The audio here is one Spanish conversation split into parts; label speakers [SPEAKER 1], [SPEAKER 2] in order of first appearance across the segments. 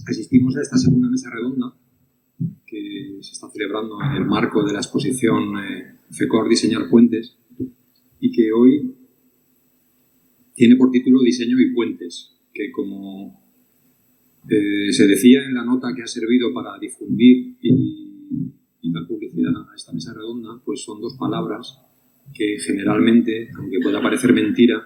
[SPEAKER 1] asistimos a esta segunda mesa redonda que se está celebrando en el marco de la exposición FECOR Diseñar Puentes y que hoy tiene por título Diseño y Puentes, que como se decía en la nota que ha servido para difundir y dar publicidad a esta mesa redonda, pues son dos palabras que generalmente, aunque pueda parecer mentira,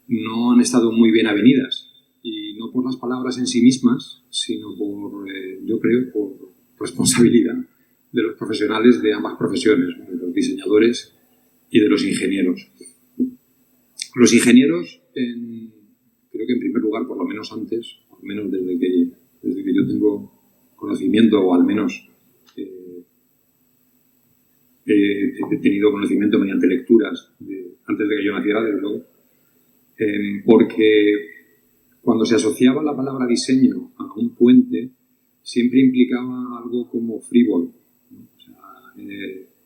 [SPEAKER 1] no han estado muy bien avenidas. Y no por las palabras en sí mismas, sino por, yo creo, por responsabilidad de los profesionales de ambas profesiones, de los diseñadores y de los ingenieros. Los ingenieros, creo que en primer lugar, por lo menos antes, al menos desde que yo tengo conocimiento, o al menos he tenido conocimiento mediante lecturas antes de que yo naciera, desde luego, porque cuando se asociaba la palabra diseño a un puente, siempre implicaba algo como frívolo, ¿no? O sea,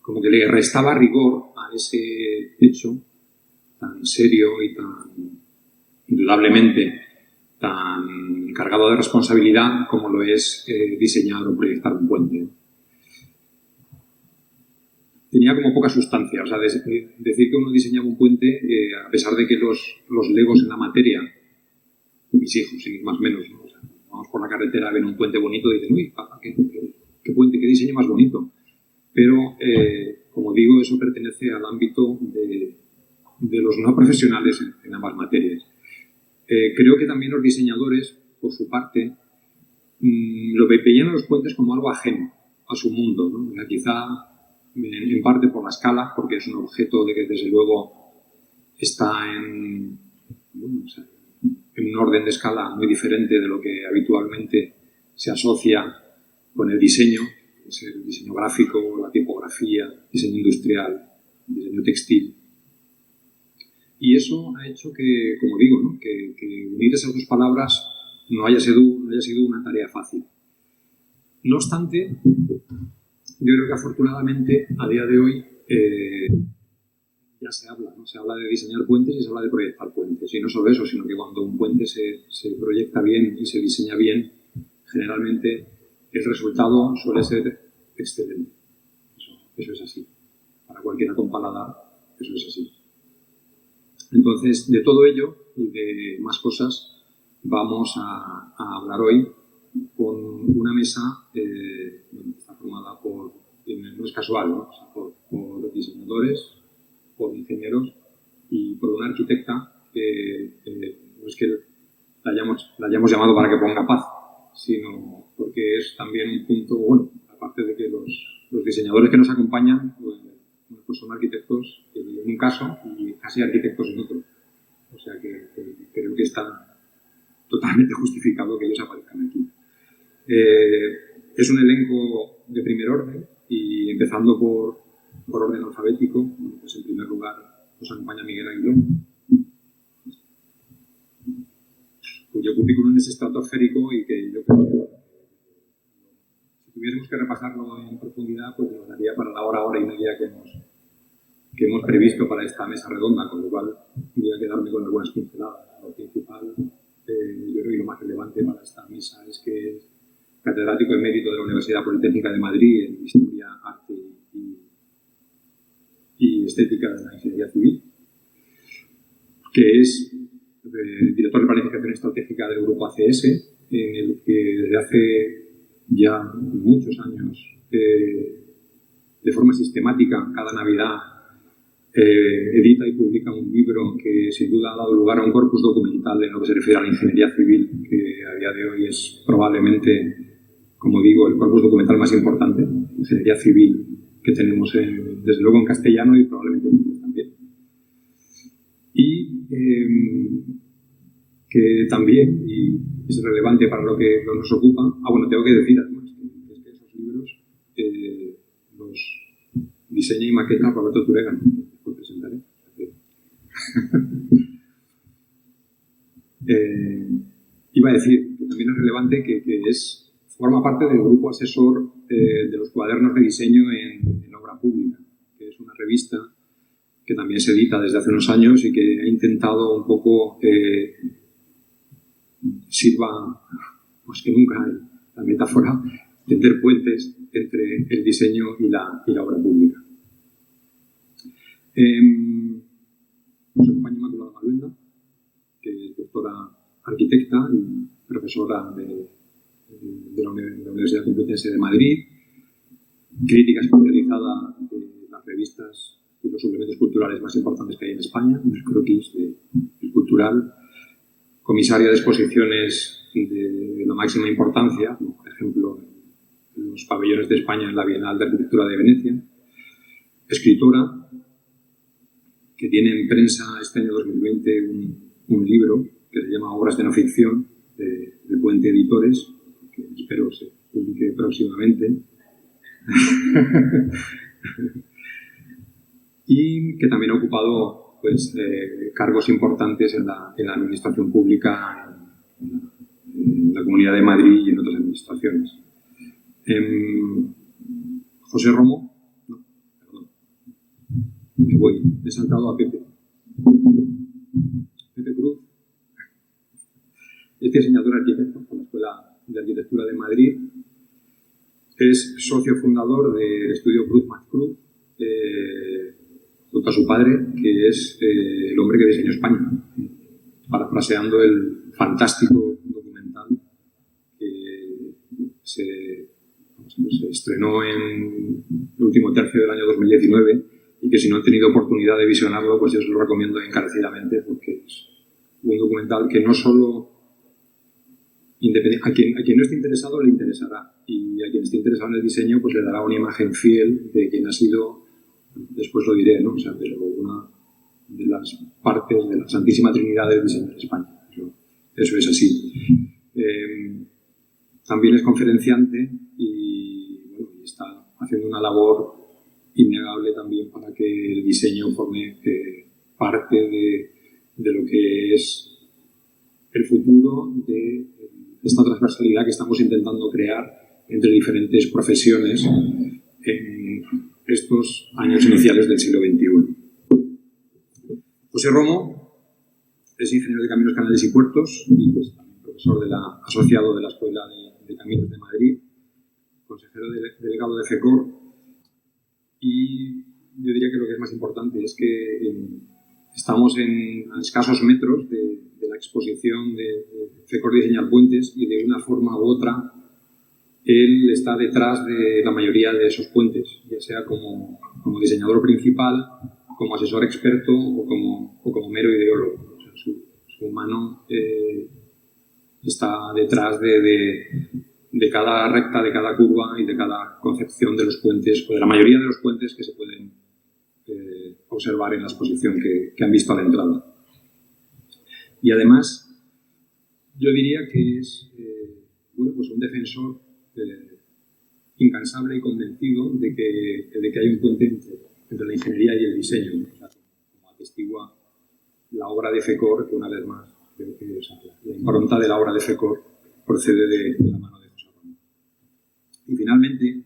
[SPEAKER 1] como que le restaba rigor a ese hecho tan serio y tan, indudablemente, tan cargado de responsabilidad como lo es diseñar o proyectar un puente. Tenía como poca sustancia, o sea, decir que uno diseñaba un puente, a pesar de que los legos en la materia, mis hijos, sin más o menos, ¿no? O sea, vamos por la carretera, ven un puente bonito y dicen, uy, papá, qué puente, qué diseño más bonito. Pero, como digo, eso pertenece al ámbito de los no profesionales en ambas materias. Creo que también los diseñadores, por su parte, lo veían a los puentes como algo ajeno a su mundo, ¿no? O sea, quizá en parte por la escala, porque es un objeto de que desde luego está en un orden de escala muy diferente de lo que habitualmente se asocia con el diseño, es el diseño gráfico, la tipografía, diseño industrial, diseño textil. Y eso ha hecho que, como digo, ¿no? que unir esas dos palabras no haya sido una tarea fácil. No obstante, yo creo que afortunadamente a día de hoy ya se habla, ¿no? Se habla de diseñar puentes y se habla de proyectar puentes. Y no solo eso, sino que cuando un puente se proyecta bien y se diseña bien, generalmente el resultado suele ser excelente. Eso es así. Para cualquiera con paladar, eso es así. Entonces, de todo ello y de más cosas vamos a hablar hoy con una mesa que está formada no es casual, ¿no? O sea, por diseñadores, por ingenieros y por una arquitecta que no es que la hayamos llamado para que ponga paz, sino porque es también un punto, bueno, aparte de que los diseñadores que nos acompañan pues son arquitectos en un caso y casi arquitectos en otro. O sea que creo que está totalmente justificado que ellos aparezcan aquí. Es un elenco de primer orden y empezando por orden alfabético, pues en primer lugar nos acompaña Miguel Aguilón, cuyo currículum es estratosférico y que yo creo que si tuviésemos que repasarlo en profundidad, pues nos daría para la hora y media que hemos previsto para esta mesa redonda, con lo cual voy a quedarme con algunas pinceladas. Lo principal, yo creo que lo más relevante para esta mesa es que es catedrático emérito de la Universidad Politécnica de Madrid en Historia, Arte y Estética de la Ingeniería Civil, que es director de Planificación Estratégica del Grupo ACS, en el que desde hace ya muchos años, de forma sistemática, cada Navidad, edita y publica un libro que sin duda ha dado lugar a un corpus documental en lo que se refiere a la ingeniería civil, que a día de hoy es probablemente, como digo, el corpus documental más importante de ingeniería civil que tenemos desde luego en castellano y probablemente en inglés también. Y que también, y es relevante para lo que nos ocupa, tengo que decir además que esos libros los diseña y maqueta Roberto Turegano, que después presentaré. Iba a decir que también es relevante que forma parte del grupo asesor de los cuadernos de diseño en obra pública, que es una revista que también se edita desde hace unos años y que ha intentado un poco sirva más que nunca la metáfora, tender puentes entre el diseño y la obra pública. Nos acompaña Inmaculada Maluenda, que es doctora arquitecta y profesora de la Universidad Complutense de Madrid, crítica especializada de las revistas y los suplementos culturales más importantes que hay en España, el croquis del cultural, comisaria de exposiciones de la máxima importancia, como por ejemplo los pabellones de España en la Bienal de Arquitectura de Venecia, escritora que tiene en prensa este año 2020 un libro que se llama Obras de no ficción, de Puente Editores, que espero se publique próximamente. Y que también ha ocupado pues, cargos importantes en la administración pública, en la Comunidad de Madrid y en otras administraciones. José Romo, no, perdón, me he saltado a Pepe Cruz. Este diseñador arquitecto por la Escuela de Arquitectura de Madrid, es socio fundador del estudio Cruz más Cruz, junto a su padre, que es el hombre que diseñó España, parafraseando el fantástico documental que se estrenó en el último tercio del año 2019 y que si no han tenido oportunidad de visionarlo, pues yo os lo recomiendo encarecidamente, porque es un documental que no solo a quien no esté interesado le interesará, y a quien esté interesado en el diseño pues le dará una imagen fiel de quien ha sido, después lo diré, ¿no? O sea, pero una de las partes de la Santísima Trinidad del diseño en España. Eso es así. También es conferenciante y, bueno, está haciendo una labor innegable también para que el diseño forme parte de lo que es el futuro de esta transversalidad que estamos intentando crear entre diferentes profesiones en estos años iniciales del siglo XXI. José Romo es ingeniero de Caminos, Canales y Puertos y pues, también profesor asociado de la Escuela de Caminos de Madrid, consejero delegado de FECOR, y yo diría que lo que es más importante es que estamos a escasos metros de la exposición de FECOR Diseñar Puentes, y de una forma u otra él está detrás de la mayoría de esos puentes, ya sea como diseñador principal, como asesor experto o como mero ideólogo. O sea, su mano está detrás de cada recta, de cada curva y de cada concepción de los puentes, o de la mayoría de los puentes que se pueden observar en la exposición que han visto a la entrada. Y además, yo diría que es pues un defensor incansable y convencido de que hay un puente entre la ingeniería y el diseño, ¿no? O sea, como atestigua la obra de FECOR, que una vez más creo que la impronta de la obra de FECOR procede de la mano de José Romo. Y finalmente,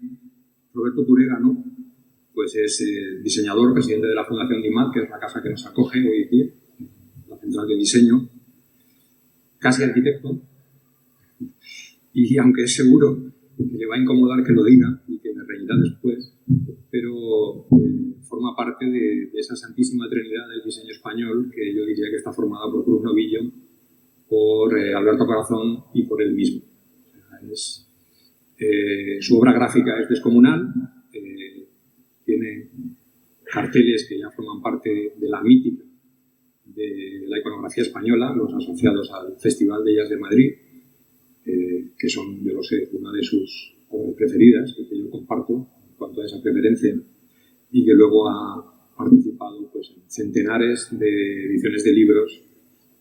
[SPEAKER 1] Roberto Turegano, pues es diseñador, presidente de la Fundación DIMAD, que es la casa que nos acoge hoy aquí, la central de diseño, casi arquitecto, y aunque es seguro que le va a incomodar que lo diga y que me reirá después, pero forma parte de esa santísima trinidad del diseño español, que yo diría que está formada por Cruz Novillo, por Alberto Corazón y por él mismo. O sea, su obra gráfica es descomunal, tiene carteles que ya forman parte de la mítica de la iconografía española, los asociados al Festival de Ellas de Madrid, que son, yo lo sé, una de sus obras preferidas, que yo comparto en cuanto a esa preferencia, y que luego ha participado pues, en centenares de ediciones de libros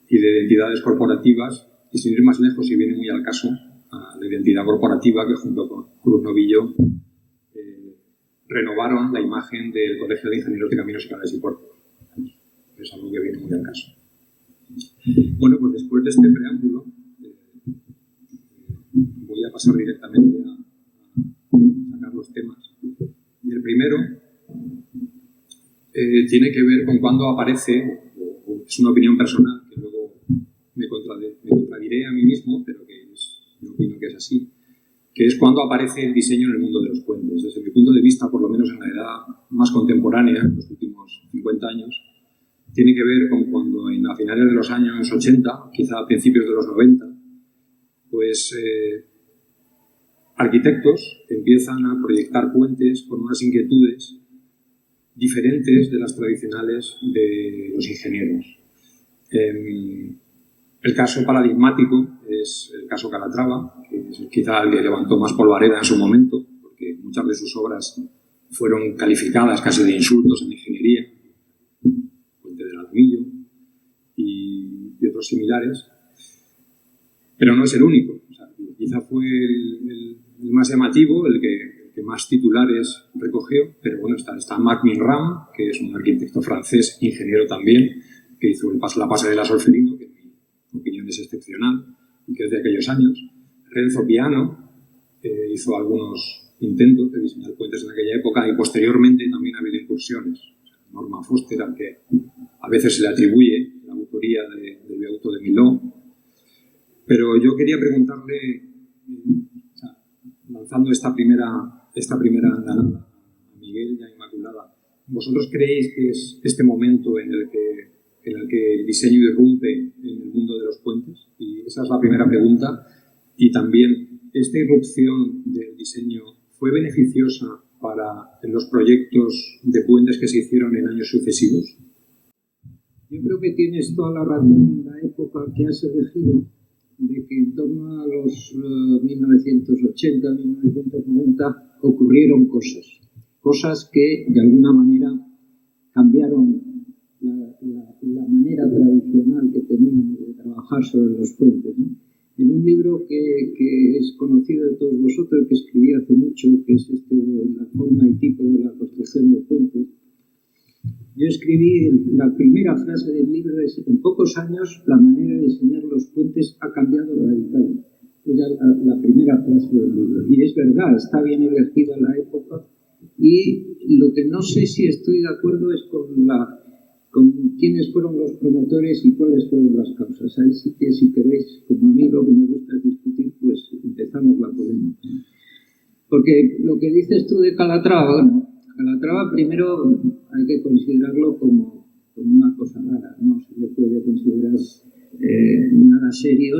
[SPEAKER 1] y de identidades corporativas, y sin ir más lejos, si viene muy al caso, a la identidad corporativa que junto con Cruz Novillo renovaron la imagen del Colegio de Ingenieros de Caminos y Canales y Puertos. Es algo que viene muy al caso. Bueno, pues después de este preámbulo, voy a pasar directamente a sacar los temas. Y el primero tiene que ver con cuando aparece, o es una opinión personal, que luego me contradiré a mí mismo, pero que yo opino que así, que es cuando aparece el diseño en el mundo de los puentes. Desde mi punto de vista, por lo menos en la edad más contemporánea, en los últimos 50 años, tiene que ver con cuando a finales de los años 80, quizá a principios de los 90, pues arquitectos empiezan a proyectar puentes con unas inquietudes diferentes de las tradicionales de los ingenieros. El caso paradigmático es el caso Calatrava, que es quizá el que levantó más polvareda en su momento, porque muchas de sus obras fueron calificadas casi de insultos en ingeniería, Puente del Alamillo y otros similares, pero no es el único. O sea, quizá fue el más llamativo, el que más titulares recogió, pero bueno, está Marc Milram, que es un arquitecto francés, ingeniero también, que hizo la pasarela Solferino, que en mi opinión es excepcional y que es de aquellos años. Renzo Piano hizo algunos intentos de diseñar puentes en aquella época y posteriormente también ha habido incursiones. Norman Foster, al que a veces se le atribuye la autoría del viaducto de Millau. Pero yo quería preguntarle, lanzando esta primera andanada a Miguel y a Inmaculada, ¿vosotros creéis que es este momento en el que el diseño irrumpe en el mundo de los puentes? Y esa es la primera pregunta. Y también, ¿esta irrupción del diseño fue beneficiosa para los proyectos de puentes que se hicieron en años sucesivos?
[SPEAKER 2] Yo creo que tienes toda la razón en la época que has elegido, de que en torno a los 1980, 1990 ocurrieron cosas que de alguna manera cambiaron la manera tradicional que teníamos de trabajar sobre los puentes, ¿no? En un libro que es conocido de todos vosotros, que escribí hace mucho, que es La forma y tipo de la construcción de puentes, yo escribí, la primera frase del libro es: en pocos años la manera de diseñar los puentes ha cambiado radicalmente. Era la primera frase del libro. Y es verdad, está bien elegida la época, y lo que no sé si estoy de acuerdo es con quiénes fueron los promotores y cuáles fueron las causas. Ahí sí que, si queréis, como a mí lo que me gusta es discutir, pues empezamos la polémica. Porque lo que dices tú de Calatrava, bueno, Calatrava primero hay que considerarlo como una cosa rara, no se le puede considerar nada serio,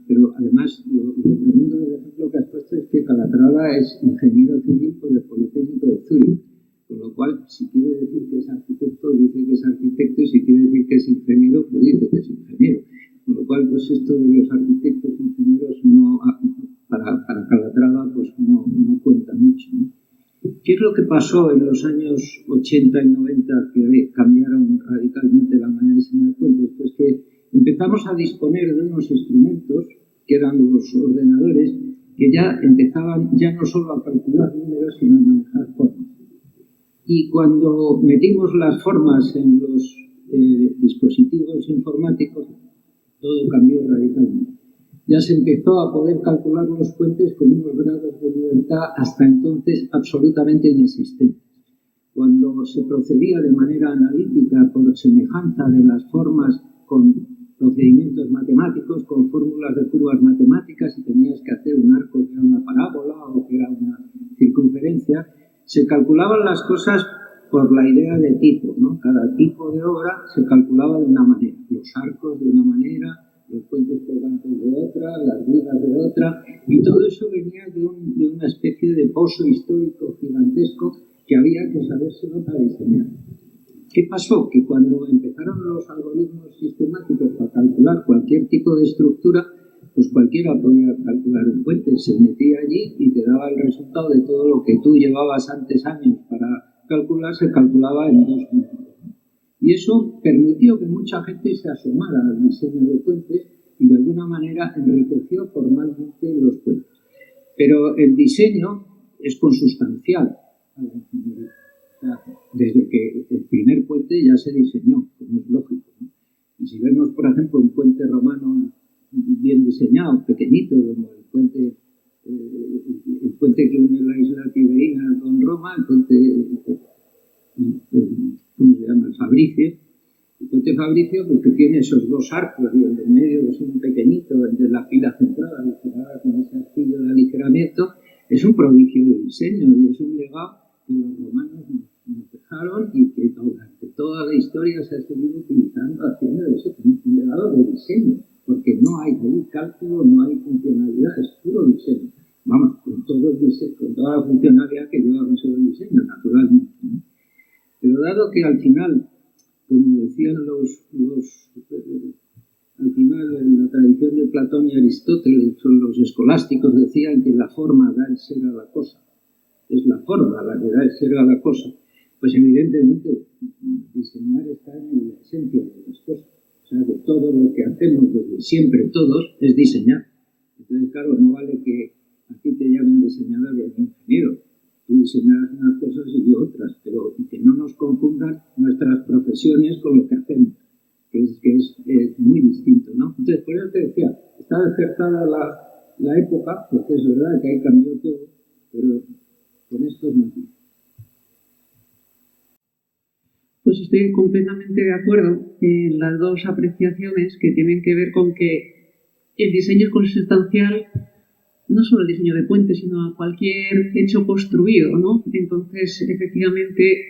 [SPEAKER 2] pero además lo tremendo del ejemplo que has puesto es que Calatrava es ingeniero civil por el Politécnico de Zúrich, con lo cual, si quiere decir que es arquitecto, dice que es arquitecto, y si quiere decir que es ingeniero, pues dice que es ingeniero. Con lo cual, pues esto de los arquitectos ingenieros no, para Calatrava pues no cuenta mucho, ¿no? ¿Qué es lo que pasó en los años 80 y 90 que cambiaron radicalmente la manera de diseñar puentes? Pues que empezamos a disponer de unos instrumentos, que eran los ordenadores, que ya empezaban ya no solo a calcular números, sino a manejar formas. Y cuando metimos las formas en los dispositivos informáticos, todo cambió radicalmente. Ya se empezó a poder calcular los puentes con unos grados de libertad hasta entonces absolutamente inexistentes. Cuando se procedía de manera analítica por semejanza de las formas con procedimientos matemáticos, con fórmulas de curvas matemáticas, y tenías que hacer un arco que era una parábola o que era una circunferencia, se calculaban las cosas por la idea de tipo, ¿no? Cada tipo de obra se calculaba de una manera, los arcos de una manera, los puentes colgantes de otra, las vigas de otra, y todo eso venía de una especie de pozo histórico gigantesco que había que sabérselo para diseñar. ¿Qué pasó? Que cuando empezaron los algoritmos sistemáticos para calcular cualquier tipo de estructura, pues cualquiera podía calcular un puente, se metía allí y te daba el resultado de todo lo que tú llevabas antes años para calcular, se calculaba en 2 minutos. Y eso permitió que mucha gente se asomara al diseño de puentes y de alguna manera enriqueció formalmente los puentes. Pero el diseño es consustancial a la ingeniería. O sea, desde que el primer puente ya se diseñó, como es lógico, ¿no? Y si vemos, por ejemplo, un puente romano bien diseñado, pequeñito, como el puente que une la isla Tiberina con Roma, el puente, ¿cómo se llama?, el Fabricio, El puente Fabricio, pues que tiene esos dos arcos y el del medio es un pequeñito, el de la pila central, aligerada con ese arquillo de aligeramiento, es un prodigio de diseño y es un legado que los romanos nos dejaron y que durante toda la historia se ha seguido utilizando, haciendo eso como un legado de diseño, porque no hay cálculo, no hay funcionalidad, es puro diseño. Vamos, con todo el diseño, con toda la funcionalidad que lleva consigo el diseño, naturalmente, ¿no? Pero dado que al final, como decían al final en la tradición de Platón y Aristóteles, los escolásticos decían que la forma da el ser a la cosa. Es la forma la que da el ser a la cosa. Pues evidentemente diseñar está en la esencia de las cosas. O sea, que todo lo que hacemos desde siempre todos es diseñar. Entonces, claro, no vale que a ti te llamen diseñador y a mí ingeniero. Tú diseñarás unas cosas y yo otras, pero que no nos confundan nuestras profesiones con lo que hacemos, que es muy distinto, ¿no? Entonces, por eso te decía, está acertada la época, porque es verdad que ahí cambió todo, pero con estos matices.
[SPEAKER 3] Pues estoy completamente de acuerdo en las dos apreciaciones que tienen que ver con que el diseño es consustancial no solo el diseño de puentes, sino a cualquier hecho construido, ¿no? Entonces, efectivamente,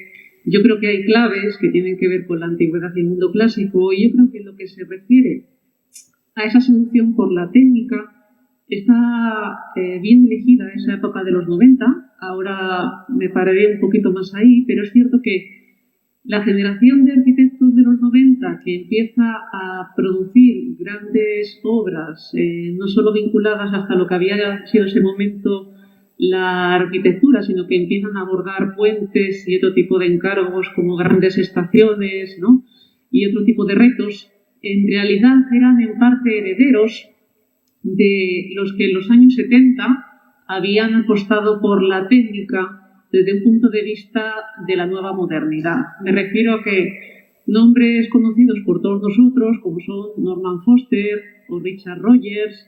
[SPEAKER 3] yo creo que hay claves que tienen que ver con la antigüedad y el mundo clásico, y yo creo que en lo que se refiere a esa seducción por la técnica está bien elegida esa época de los 90. Ahora me pararé un poquito más ahí, pero es cierto que la generación de arquitectos de los 90 que empieza a producir grandes obras, no solo vinculadas hasta lo que había sido en ese momento la arquitectura, sino que empiezan a abordar puentes y otro tipo de encargos como grandes estaciones, ¿no? Y otro tipo de retos, en realidad eran en parte herederos de los que en los años 70 habían apostado por la técnica desde un punto de vista de la nueva modernidad. Me refiero a que nombres conocidos por todos nosotros, como son Norman Foster o Richard Rogers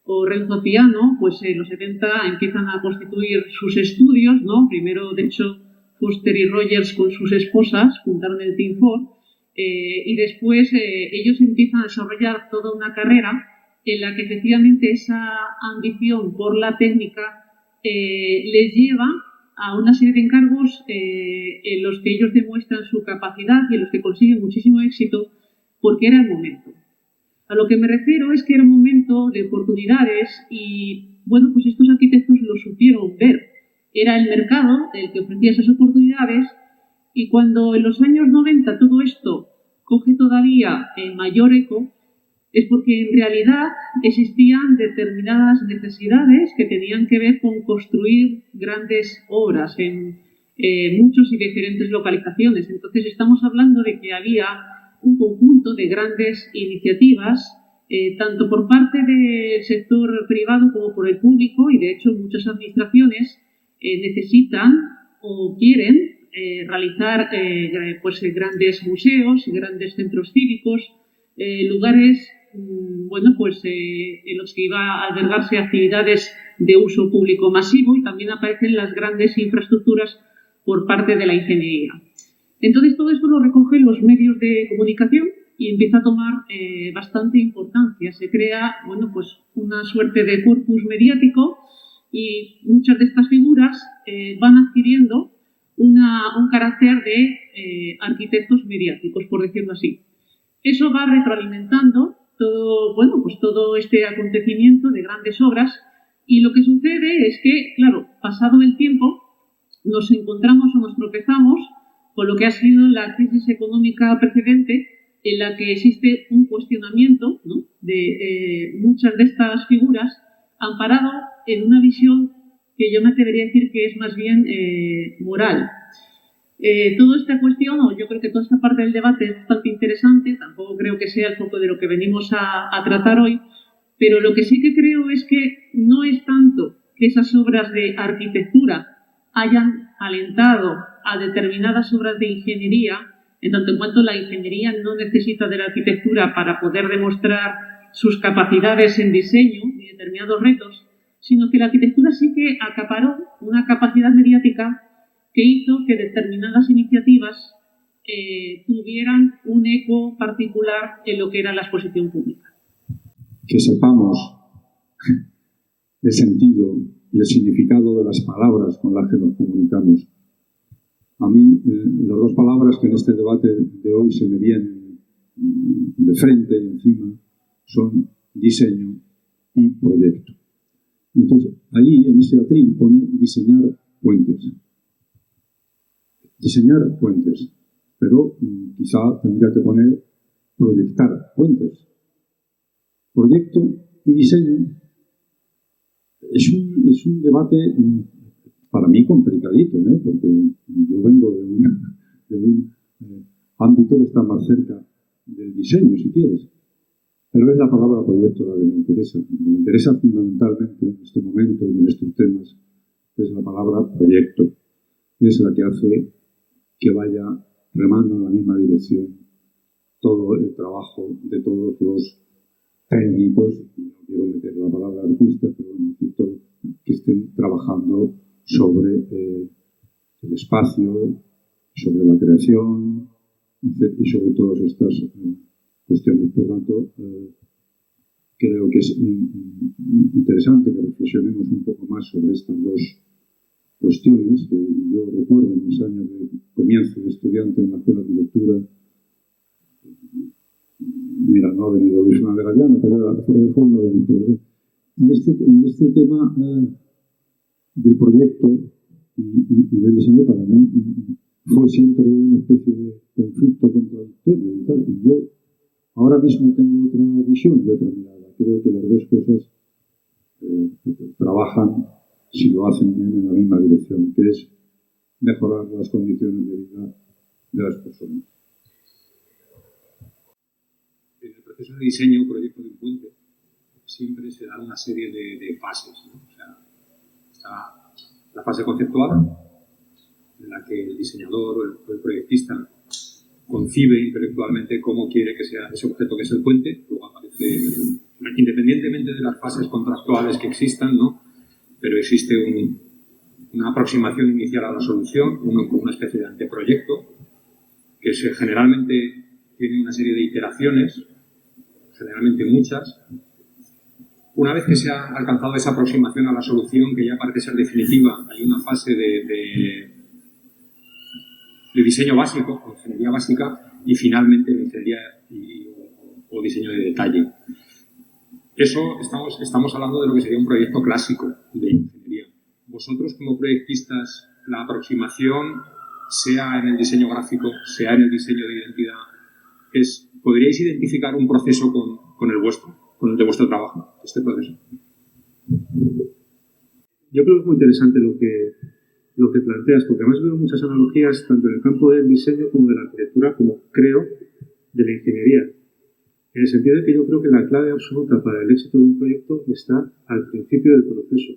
[SPEAKER 3] o Renzo Piano, pues en los 70 empiezan a constituir sus estudios, ¿no? Primero, de hecho, Foster y Rogers con sus esposas fundaron el Team Ford, y después ellos empiezan a desarrollar toda una carrera en la que efectivamente esa ambición por la técnica les lleva a una serie de encargos en los que ellos demuestran su capacidad y en los que consiguen muchísimo éxito porque era el momento. A lo que me refiero es que era un momento de oportunidades y, bueno, pues estos arquitectos lo supieron ver. Era el mercado el que ofrecía esas oportunidades y cuando en los años 90 todo esto coge todavía mayor eco, es porque en realidad existían determinadas necesidades que tenían que ver con construir grandes obras en muchas y diferentes localizaciones. Entonces estamos hablando de que había un conjunto de grandes iniciativas, tanto por parte del sector privado como por el público, y de hecho muchas administraciones necesitan o quieren realizar grandes museos, grandes centros cívicos, lugares en los que iba a albergarse actividades de uso público masivo, y también aparecen las grandes infraestructuras por parte de la ingeniería. Entonces todo esto lo recogen los medios de comunicación y empieza a tomar bastante importancia. Se crea una suerte de corpus mediático y muchas de estas figuras van adquiriendo un carácter de arquitectos mediáticos, por decirlo así. Eso va retroalimentando todo este acontecimiento de grandes obras, y lo que sucede es que, claro, pasado el tiempo, nos encontramos o nos tropezamos con lo que ha sido la crisis económica precedente, en la que existe un cuestionamiento, ¿no?, de muchas de estas figuras, amparado en una visión que yo me atrevería a decir que es más bien moral. Toda esta cuestión, o yo creo que toda esta parte del debate es bastante interesante, tampoco creo que sea el foco de lo que venimos a tratar hoy, pero lo que sí que creo es que no es tanto que esas obras de arquitectura hayan alentado a determinadas obras de ingeniería, en tanto en cuanto la ingeniería no necesita de la arquitectura para poder demostrar sus capacidades en diseño y determinados retos, sino que la arquitectura sí que acaparó una capacidad mediática que hizo que determinadas iniciativas tuvieran un eco particular en lo que era la exposición pública.
[SPEAKER 4] Que sepamos el sentido y el significado de las palabras con las que nos comunicamos. A mí, las dos palabras que en este debate de hoy se me vienen de frente y encima son diseño y proyecto. Entonces, ahí en ese atril pone diseñar puentes. Diseñar puentes, pero quizá tendría que poner proyectar puentes. Proyecto y diseño es un debate para mí complicadito, porque yo vengo de un ámbito que está más cerca del diseño, si quieres. Pero es la palabra proyecto la que me interesa. Me interesa fundamentalmente en este momento y en estos temas, es la palabra proyecto. Es la que hace que vaya remando en la misma dirección todo el trabajo de todos los técnicos, no quiero meter la palabra artista, pero bueno, todos que estén trabajando sobre el espacio, sobre la creación y sobre todas estas cuestiones. Por tanto, creo que es interesante que reflexionemos un poco más sobre estas dos cuestiones que yo recuerdo en mis años de comienzo de estudiante en la Escuela de Arquitectura. Mira, no ha venido Luis Fernández Gallano, pero fue uno de mis profesores. Y este tema del proyecto y del diseño para mí fue siempre una especie de conflicto contradictorio y tal. Y yo ahora mismo tengo otra visión y otra mirada. Creo que las dos cosas trabajan, si lo hacen bien, en la misma dirección, que es mejorar las condiciones de vida de las personas.
[SPEAKER 1] En el proceso de diseño, proyecto de un puente, siempre se da una serie de fases, ¿no? O sea, está la fase conceptual, en la que el diseñador o el proyectista concibe intelectualmente cómo quiere que sea ese objeto que es el puente. Luego aparece, independientemente de las fases contractuales que existan, ¿no? Pero existe una aproximación inicial a la solución, una especie de anteproyecto, que generalmente tiene una serie de iteraciones, generalmente muchas. Una vez que se ha alcanzado esa aproximación a la solución, que ya parece ser definitiva, hay una fase de diseño básico, o ingeniería básica, y finalmente de ingeniería o diseño de detalle. Eso estamos hablando de lo que sería un proyecto clásico de ingeniería. Vosotros, como proyectistas, la aproximación, sea en el diseño gráfico, sea en el diseño de identidad, ¿podríais identificar un proceso con el vuestro, con el de vuestro trabajo, este proceso?
[SPEAKER 5] Yo creo que es muy interesante lo que planteas, porque además veo muchas analogías tanto en el campo del diseño como de la arquitectura, como creo de la ingeniería. En el sentido de que yo creo que la clave absoluta para el éxito de un proyecto está al principio del proceso.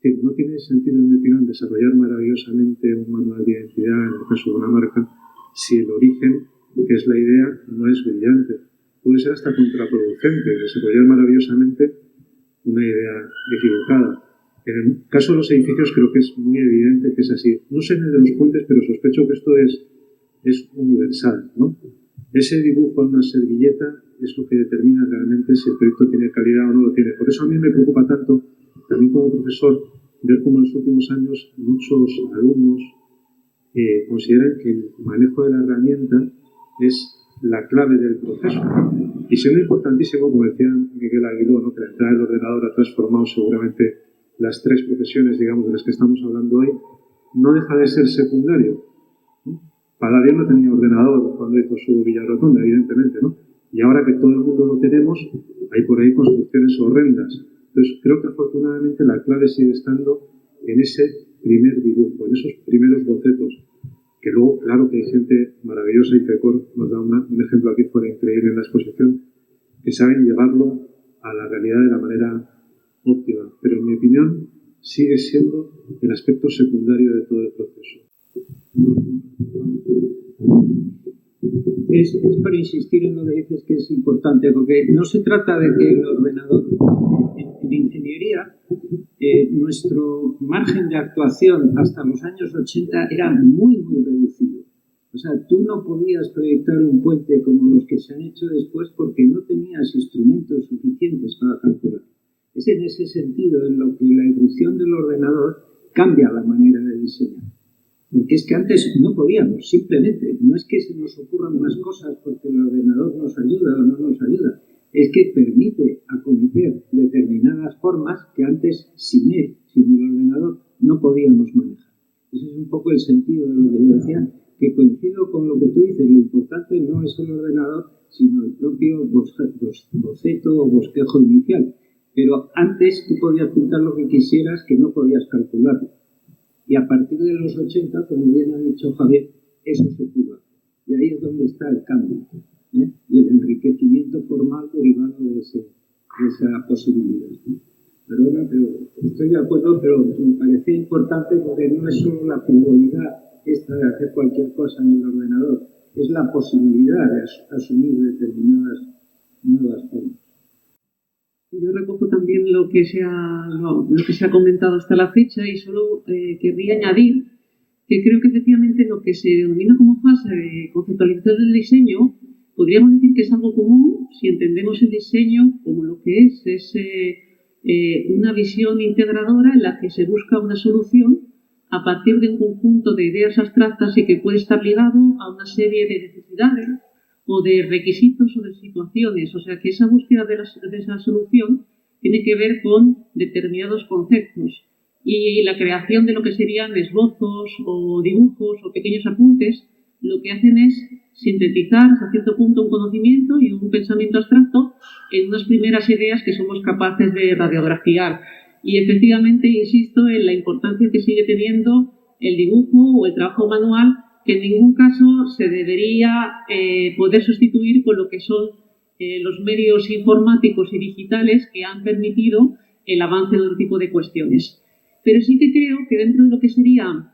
[SPEAKER 5] Que no tiene sentido, en mi opinión, desarrollar maravillosamente un manual de identidad, en el caso de una marca, si el origen, que es la idea, no es brillante. Puede ser hasta contraproducente desarrollar maravillosamente una idea equivocada. En el caso de los edificios creo que es muy evidente que es así. No sé en el de los puentes, pero sospecho que esto es universal, ¿no? Ese dibujo en una servilleta es lo que determina realmente si el proyecto tiene calidad o no lo tiene. Por eso a mí me preocupa tanto, también como profesor, ver cómo en los últimos años muchos alumnos consideran que el manejo de la herramienta es la clave del proceso. Y siendo importantísimo, como decía Miguel Aguiló, ¿no? Que la entrada del ordenador ha transformado seguramente las tres profesiones, digamos, de las que estamos hablando hoy, no deja de ser secundario, ¿no? Palladian no tenía ordenador cuando hizo su Villarrotonda, evidentemente, ¿no? Y ahora que todo el mundo lo tenemos, hay por ahí construcciones horrendas. Entonces, creo que afortunadamente la clave sigue estando en ese primer dibujo, en esos primeros bocetos, que luego, claro que hay gente maravillosa, y Fecor nos da un ejemplo aquí fuera increíble en la exposición, que saben llevarlo a la realidad de la manera óptima, pero en mi opinión sigue siendo el aspecto secundario de todo el proceso.
[SPEAKER 2] Es para insistir en lo que dices, que es importante, porque no se trata de que el ordenador, en ingeniería, nuestro margen de actuación hasta los años 80 era muy, muy reducido. O sea, tú no podías proyectar un puente como los que se han hecho después porque no tenías instrumentos suficientes para calcular. Es en ese sentido en lo que la evolución del ordenador cambia la manera de diseñar. Porque es que antes no podíamos, simplemente. No es que se nos ocurran más cosas porque el ordenador nos ayuda o no nos ayuda. Es que permite acometer determinadas formas que antes sin él, sin el ordenador, no podíamos manejar. Ese es un poco el sentido de lo que yo decía, que coincido con lo que tú dices. Lo importante no es el ordenador, sino el propio boceto o bosquejo inicial. Pero antes tú podías pintar lo que quisieras que no podías calcularlo. Y a partir de los 80, como bien ha dicho Javier, eso se pudo hacer. Y ahí es donde está el cambio, ¿eh? Y el enriquecimiento formal derivado de esa posibilidad. Perdona, pero estoy de acuerdo, pero me parecía importante porque no es solo la frivolidad esta de hacer cualquier cosa en el ordenador, es la posibilidad de asumir determinadas nuevas formas.
[SPEAKER 3] Yo recojo también lo que se ha comentado hasta la fecha y solo querría añadir que creo que efectivamente lo que se denomina como fase de conceptualización del diseño podríamos decir que es algo común si entendemos el diseño como lo que es una visión integradora en la que se busca una solución a partir de un conjunto de ideas abstractas y que puede estar ligado a una serie de necesidades o de requisitos o de situaciones. O sea, que esa búsqueda de esa solución tiene que ver con determinados conceptos. Y la creación de lo que serían esbozos o dibujos o pequeños apuntes, lo que hacen es sintetizar hasta cierto punto un conocimiento y un pensamiento abstracto en unas primeras ideas que somos capaces de radiografiar. Y efectivamente insisto en la importancia que sigue teniendo el dibujo o el trabajo manual, que en ningún caso se debería poder sustituir con lo que son los medios informáticos y digitales que han permitido el avance de otro tipo de cuestiones. Pero sí que creo que dentro de lo que serían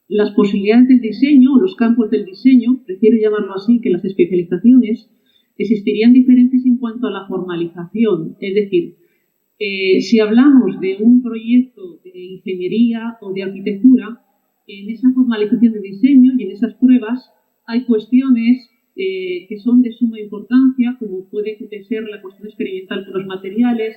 [SPEAKER 3] las posibilidades del diseño o los campos del diseño, prefiero llamarlo así que las especializaciones, existirían diferencias en cuanto a la formalización. Es decir, si hablamos de un proyecto de ingeniería o de arquitectura, en esa formalización de diseño y en esas pruebas hay cuestiones que son de suma importancia, como puede ser la cuestión experimental con los materiales,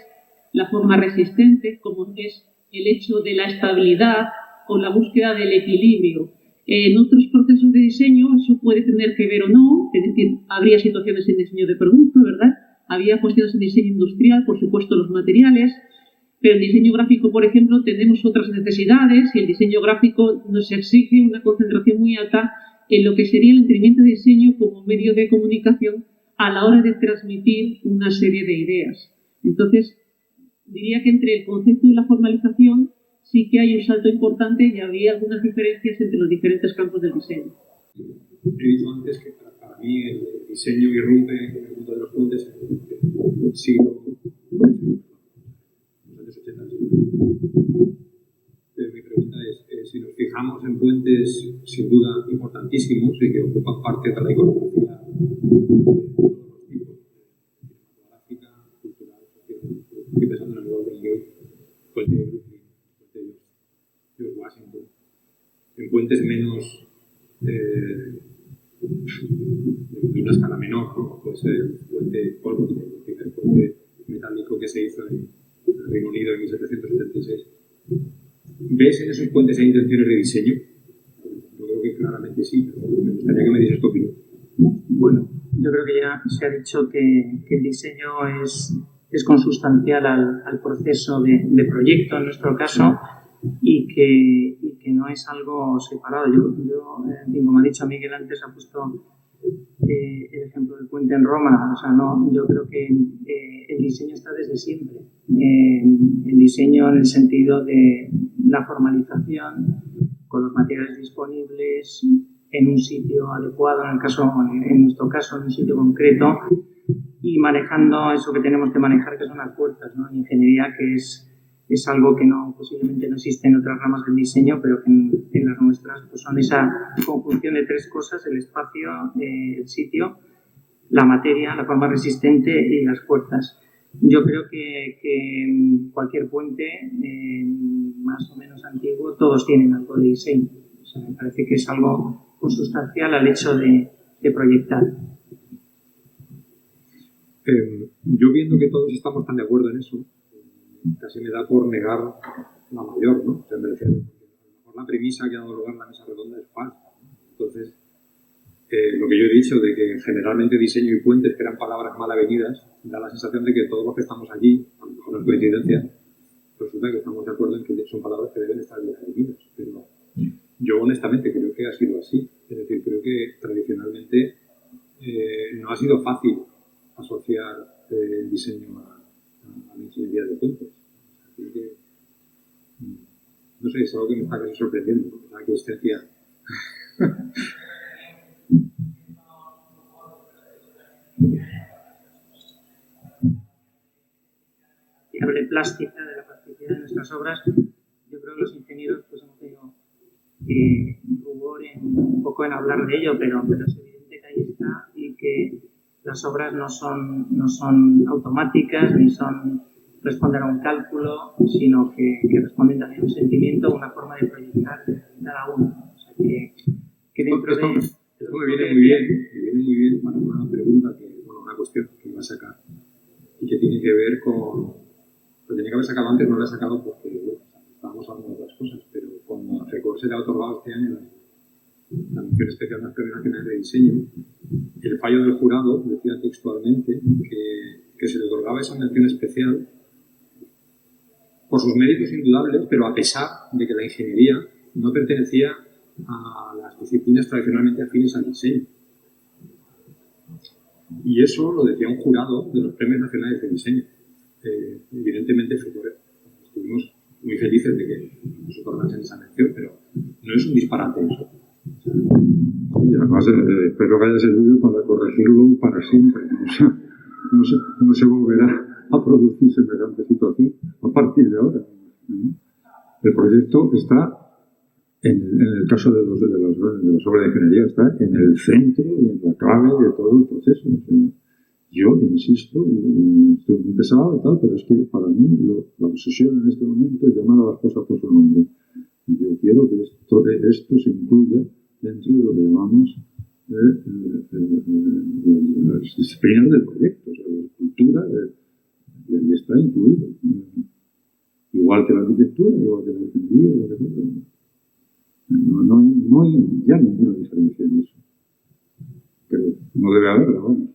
[SPEAKER 3] la forma resistente, como es el hecho de la estabilidad o la búsqueda del equilibrio. En otros procesos de diseño eso puede tener que ver o no, es decir, habría situaciones en diseño de producto, ¿verdad? Había cuestiones en diseño industrial, por supuesto, los materiales, pero en diseño gráfico, por ejemplo, tenemos otras necesidades y el diseño gráfico nos exige una concentración muy alta en lo que sería el entendimiento de diseño como medio de comunicación a la hora de transmitir una serie de ideas. Entonces, diría que entre el concepto y la formalización sí que hay un salto importante y había algunas diferencias entre los diferentes campos del diseño.
[SPEAKER 1] He dicho antes que para mí el diseño irrumpe en el mundo de los puentes en el siglo Pero mi pregunta es si nos fijamos en puentes sin duda importantísimos y que ocupan parte de la iconografía de todos los tipos, cinematográfica, cultural, social. Estoy pensando en el Golden Gate, puente de Brooklyn, puente de George Washington, en puentes menos de una escala menor, ¿no? Puede ser el puente Colbert, el primer puente metálico que se hizo en el Reino Unido en 1776. ¿Ves en esos puentes hay intenciones de diseño? Yo creo que claramente sí, pero me gustaría que me dieses tu opinión.
[SPEAKER 6] Bueno, yo creo que ya se ha dicho que el diseño es consustancial al proceso de proyecto, en nuestro caso, y que no es algo separado. Yo como ha dicho Miguel antes, ha puesto el ejemplo del puente en Roma. O sea, no, yo creo que el diseño está desde siempre. El diseño en el sentido de la formalización con los materiales disponibles en un sitio adecuado, en nuestro caso, en un sitio concreto, y manejando eso que tenemos que manejar, que son las puertas, ¿no? En ingeniería, que es algo que posiblemente no existe en otras ramas del diseño, pero que en las nuestras pues son esa conjunción de tres cosas: el espacio, el sitio, la materia, la forma resistente y las puertas. Yo creo que cualquier puente más o menos antiguo, todos tienen algo de diseño. O sea, me parece que es algo consustancial al hecho de proyectar.
[SPEAKER 1] Yo viendo que todos estamos tan de acuerdo en eso, casi me da por negar la mayor, ¿no? O sea, me refiero, porque a lo mejor la premisa que ha dado lugar a la mesa redonda es falsa, ¿no? Entonces, lo que yo he dicho de que generalmente diseño y puentes, que eran palabras mal avenidas, da la sensación de que todos los que estamos allí, a lo mejor no es coincidencia, resulta que estamos de acuerdo en que son palabras que deben estar bien avenidas. Pero yo honestamente creo que ha sido así. Es decir, creo que tradicionalmente no ha sido fácil asociar el diseño a la ingeniería de puentes. Creo que, no sé, es algo que me está casi sorprendiendo, porque la existencia.
[SPEAKER 6] De plástica, de la plasticidad de nuestras obras, yo creo que los ingenieros pues hemos tenido rubor un poco en hablar de ello, pero es evidente que ahí está y que las obras no son automáticas ni responden a un cálculo, sino que responden también a un sentimiento, una forma de proyectar de cada uno. O sea, que dentro de
[SPEAKER 1] esto me viene muy bien para una pregunta, una cuestión que iba a sacar y que tiene que ver con. Lo tenía que haber sacado antes, no lo he sacado porque estábamos hablando de otras cosas, pero cuando a FECOR se le ha otorgado este año la mención especial de Premios Nacionales de Diseño, el fallo del jurado decía textualmente que se le otorgaba esa mención especial por sus méritos indudables, pero a pesar de que la ingeniería no pertenecía a las disciplinas tradicionalmente afines al diseño. Y eso lo decía un jurado de los Premios Nacionales de Diseño. Evidentemente estuvimos muy felices de que nos otorgasen esa mención, pero no es un disparate eso.
[SPEAKER 4] Y además espero que haya servido para corregirlo para siempre. O sea, no se volverá a producir semejante situación a partir de ahora. El proyecto está, en el caso de las obras de ingeniería, está en el centro y en la clave de todo el proceso. O sea, yo insisto, estoy muy pesado y tal, pero es que para mí la obsesión en este momento es llamar a las cosas por su nombre. Yo quiero que esto se incluya dentro de lo que llamamos las disciplinas del proyecto, o sea, la escultura, y ahí está incluido. Igual que la arquitectura, igual que la ingeniería, igual que todo. No hay ya ninguna diferencia en eso. Creo. No debe haberla, vamos.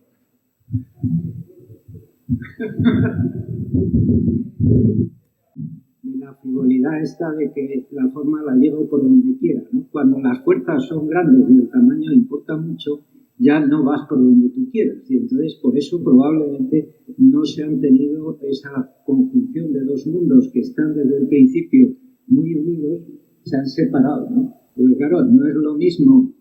[SPEAKER 2] La frivolidad esta de que la forma la llevo por donde quiera, ¿no? Cuando las fuerzas son grandes y el tamaño importa mucho, ya no vas por donde tú quieras. Y entonces, por eso probablemente no se han tenido esa conjunción de dos mundos que están desde el principio muy unidos, se han separado, ¿no? Porque claro, no es lo mismo.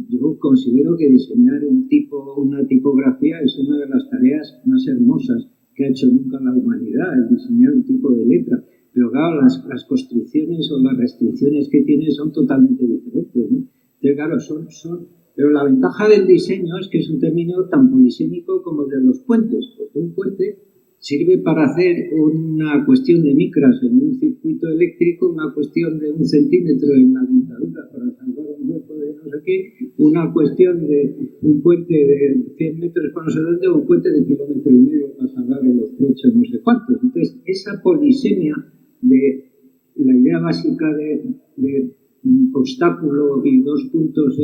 [SPEAKER 2] Yo considero que diseñar una tipografía es una de las tareas más hermosas que ha hecho nunca la humanidad, el diseñar un tipo de letra. Pero claro, las construcciones o las restricciones que tiene son totalmente diferentes, ¿no? Entonces, claro, pero la ventaja del diseño es que es un término tan polisémico como el de los puentes. Porque un puente sirve para hacer una cuestión de micras en un circuito eléctrico, una cuestión de 1 centímetro en la dentadura para salvar un hueco de no sé qué, una cuestión de un puente de 100 metros para no sé dónde, o un puente de 1,5 kilómetros para salvar el estrecho no sé cuántos. Entonces, esa polisemia de la idea básica de un obstáculo y dos puntos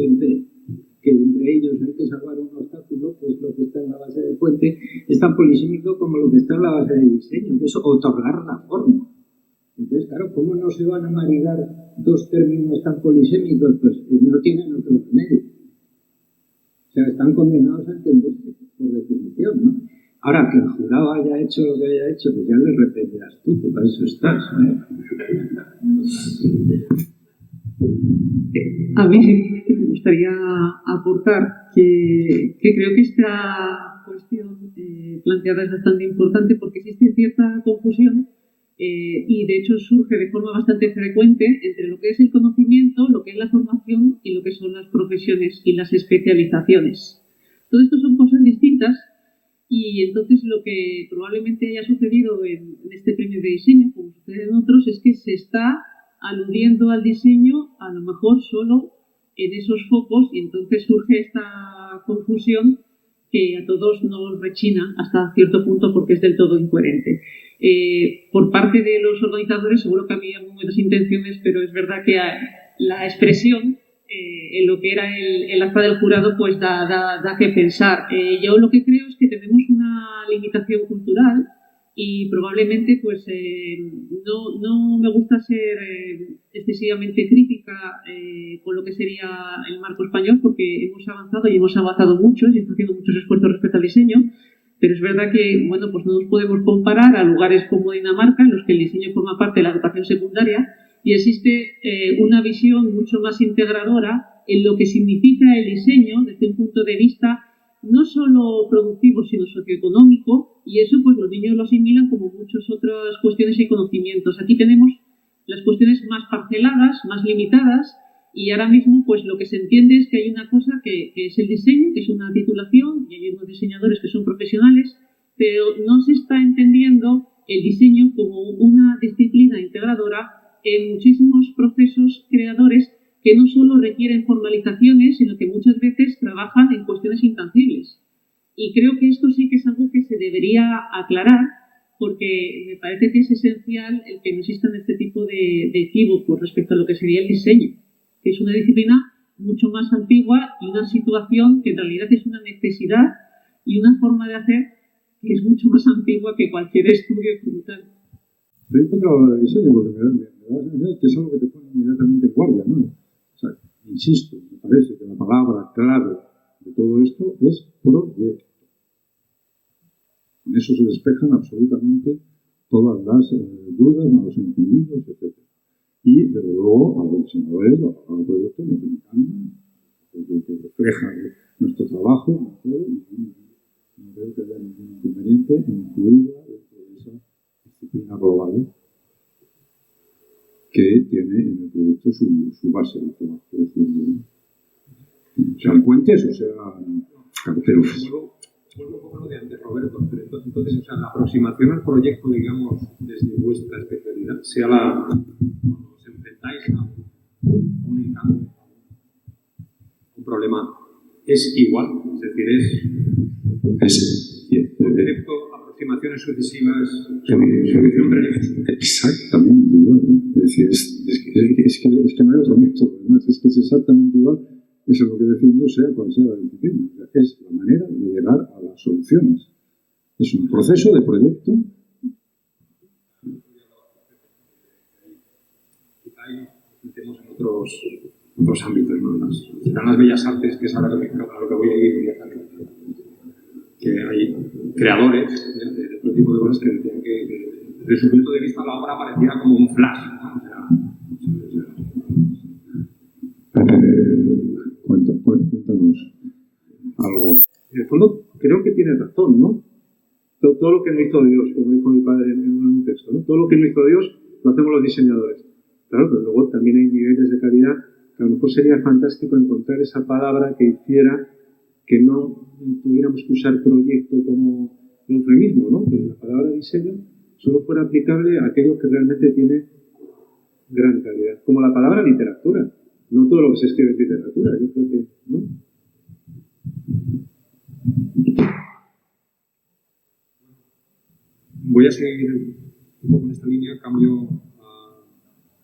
[SPEAKER 2] que entre ellos hay que salvar un obstáculo, que es lo que está en la base del puente, es tan polisémico como lo que está en la base del diseño, que es otorgar la forma. Entonces, claro, ¿cómo no se van a maridar dos términos tan polisémicos? Pues no tienen otro remedio. O sea, están condenados a entenderse, por definición, ¿no? Ahora, que el jurado haya hecho lo que haya hecho, pues ya le reprenderás tú, que para eso estás, ¿no?
[SPEAKER 3] A mí sí me gustaría aportar que creo que esta cuestión planteada es bastante importante porque existe cierta confusión y de hecho surge de forma bastante frecuente entre lo que es el conocimiento, lo que es la formación y lo que son las profesiones y las especializaciones. Todo esto son cosas distintas y entonces lo que probablemente haya sucedido en este premio de diseño, como sucede en otros, es que se está aludiendo al diseño a lo mejor solo en esos focos y entonces surge esta confusión que a todos nos rechina hasta cierto punto porque es del todo incoherente. Por parte de los organizadores seguro que había muy buenas intenciones, pero es verdad que la expresión en lo que era el acta del jurado pues da que pensar. Yo lo que creo es que tenemos una limitación cultural y probablemente pues no me gusta ser excesivamente crítica con lo que sería el marco español porque hemos avanzado y hemos avanzado mucho y se están haciendo muchos esfuerzos respecto al diseño, pero es verdad que bueno, pues no nos podemos comparar a lugares como Dinamarca en los que el diseño forma parte de la educación secundaria y existe una visión mucho más integradora en lo que significa el diseño desde un punto de vista no solo productivo, sino socioeconómico, y eso pues los niños lo asimilan como muchas otras cuestiones y conocimientos. Aquí tenemos las cuestiones más parceladas, más limitadas, y ahora mismo pues lo que se entiende es que hay una cosa que es el diseño, que es una titulación, y hay unos diseñadores que son profesionales, pero no se está entendiendo el diseño como una disciplina integradora en muchísimos procesos creadores que no solo requieren formalizaciones, sino que muchas veces trabajan en cuestiones intangibles. Y creo que esto sí que es algo que se debería aclarar, porque me parece que es esencial el que no existan este tipo de equívocos respecto a lo que sería el diseño, que es una disciplina mucho más antigua y una situación que en realidad es una necesidad y una forma de hacer que es mucho más antigua que cualquier estudio como tal.
[SPEAKER 4] Pero he encontrado el diseño porque me da que es algo que te pone inmediatamente en guardia, ¿no? O sea, insisto, me parece que la palabra clave de todo esto es proyecto. Con eso se despejan absolutamente todas las dudas, malos entendidos, etc. Y, desde luego, a los diseñadores la palabra proyecto nos encanta, porque refleja nuestro trabajo, todo, y no creo que haya ningún inconveniente en incluirla dentro de esa disciplina global que tiene en el proyecto su base de trabajo. Sean puentes o sean carteles.
[SPEAKER 1] Vuelvo un poco a lo de antes, Roberto, pero entonces, o sea, la aproximación al proyecto, digamos, desde vuestra especialidad, sea cuando os enfrentáis a un encargo, un problema, es igual, es decir, concepto, aproximaciones sucesivas, solución preliminar.
[SPEAKER 4] Exactamente igual. Es decir, es que no hay otro método, además, es que es exactamente igual. Eso es lo que defiendo, sea cual sea la disciplina. O sea, es la manera de llegar a las soluciones. Es un proceso de proyecto.
[SPEAKER 1] Quizá ahí nos metemos en otros ámbitos, ¿no? Están las bellas artes, que es ahora lo que voy a ir directamente. Que hay creadores de otro tipo de cosas que decían que desde su punto de vista la obra parecía como un flash, ¿no? O sea,
[SPEAKER 4] Cuéntanos algo.
[SPEAKER 5] En el fondo, creo que tienes razón, ¿no? Todo lo que no hizo Dios, como dijo mi padre en un texto, ¿no? Todo lo que no hizo Dios lo hacemos los diseñadores. Claro, pero luego también hay niveles de calidad que a lo mejor sería fantástico encontrar esa palabra que hiciera que no tuviéramos que usar proyecto como eufemismo, ¿no? Que la palabra diseño solo fuera aplicable a aquello que realmente tiene gran calidad. Como la palabra literatura. No todo lo que se escribe es literatura, yo creo que no.
[SPEAKER 1] Voy a seguir un poco en esta línea, cambio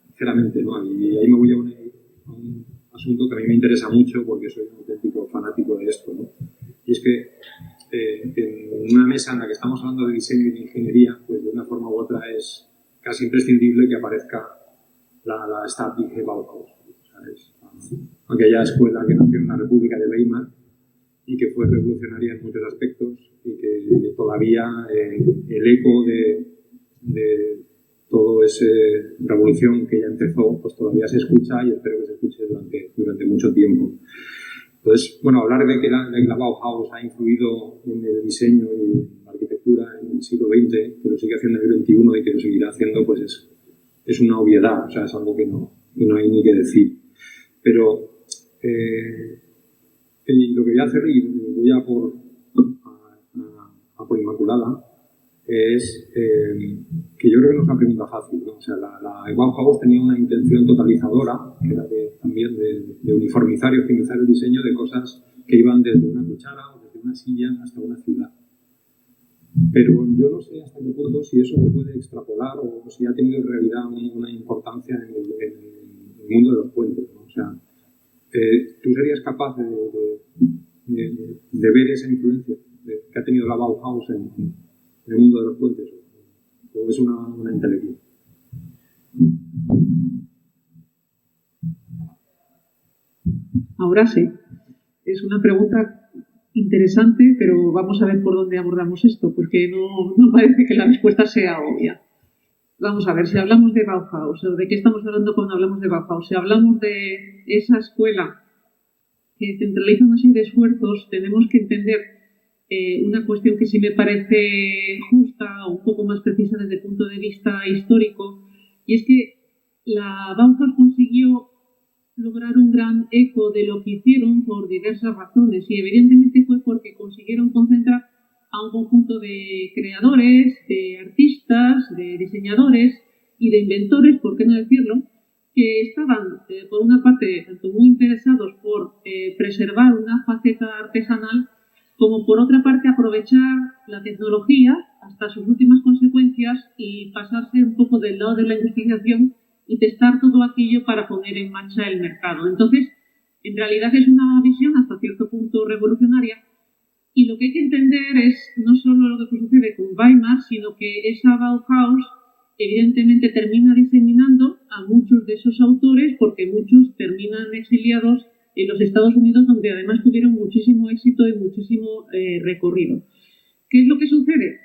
[SPEAKER 1] ligeramente, ¿no? Y ahí me voy a un asunto que a mí me interesa mucho porque soy un auténtico fanático de esto, ¿no? Y es que en una mesa en la que estamos hablando de diseño y de ingeniería, pues de una forma u otra es casi imprescindible que aparezca la Staatliche Bauhaus, ¿sabes? Aquella escuela que nació en la República de Weimar y que fue revolucionaria en muchos aspectos y que todavía el eco de toda esa revolución que ya empezó, pues todavía se escucha y espero que se escuche durante mucho tiempo. Entonces, bueno, hablar de que la Bauhaus ha influido en el diseño y la arquitectura en el siglo XX, que lo sigue haciendo en el XXI y que lo seguirá haciendo, pues es una obviedad, o sea, es algo que no hay ni que decir. Pero lo que voy a hacer, y voy a por Inmaculada, es que yo creo que no es una pregunta fácil, ¿no? O sea, la Bauhaus tenía una intención totalizadora, que era también de uniformizar y optimizar el diseño de cosas que iban desde una cuchara o desde una silla hasta una ciudad. Pero yo no sé hasta qué punto si eso se puede extrapolar o si ha tenido en realidad una importancia en el mundo de los puentes, ¿no? O sea, ¿tú serías capaz de ver esa influencia que ha tenido la Bauhaus en el mundo de los puentes? ¿O es una entelequia?
[SPEAKER 3] Ahora sí. Es una pregunta interesante, pero vamos a ver por dónde abordamos esto, porque no parece que la respuesta sea obvia. Vamos a ver, si hablamos de Bauhaus, o de qué estamos hablando cuando hablamos de Bauhaus, si hablamos de esa escuela que centraliza una serie de esfuerzos, tenemos que entender una cuestión que sí me parece justa o un poco más precisa desde el punto de vista histórico, y es que la Bauhaus consiguió lograr un gran eco de lo que hicieron por diversas razones, y evidentemente fue porque consiguieron concentrar a un conjunto de creadores, de artistas, de diseñadores y de inventores, por qué no decirlo, que estaban, por una parte, tanto muy interesados por preservar una faceta artesanal, como por otra parte aprovechar la tecnología hasta sus últimas consecuencias y pasarse un poco del lado de la investigación y testar todo aquello para poner en marcha el mercado. Entonces, en realidad es una visión hasta cierto punto revolucionaria, y lo que hay que entender es no solo lo que sucede con Weimar, sino que esa Bauhaus evidentemente termina diseminando a muchos de esos autores, porque muchos terminan exiliados en los Estados Unidos, donde además tuvieron muchísimo éxito y muchísimo recorrido. ¿Qué es lo que sucede?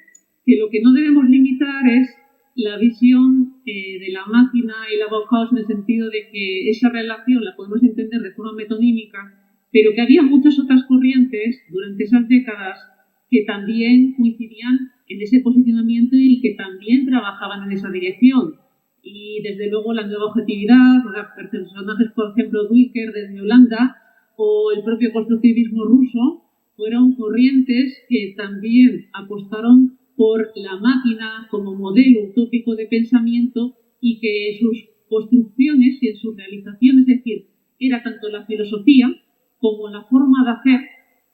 [SPEAKER 3] Que lo que no debemos limitar es la visión de la máquina y la Bauhaus, en el sentido de que esa relación la podemos entender de forma metonímica, pero que había muchas otras corrientes durante esas décadas que también coincidían en ese posicionamiento y que también trabajaban en esa dirección. Y desde luego la nueva objetividad, personajes, por ejemplo, Dwicker desde Holanda, o el propio constructivismo ruso, fueron corrientes que también apostaron por la máquina como modelo utópico de pensamiento, y que en sus construcciones y en sus realizaciones, es decir, era tanto la filosofía como la forma de hacer,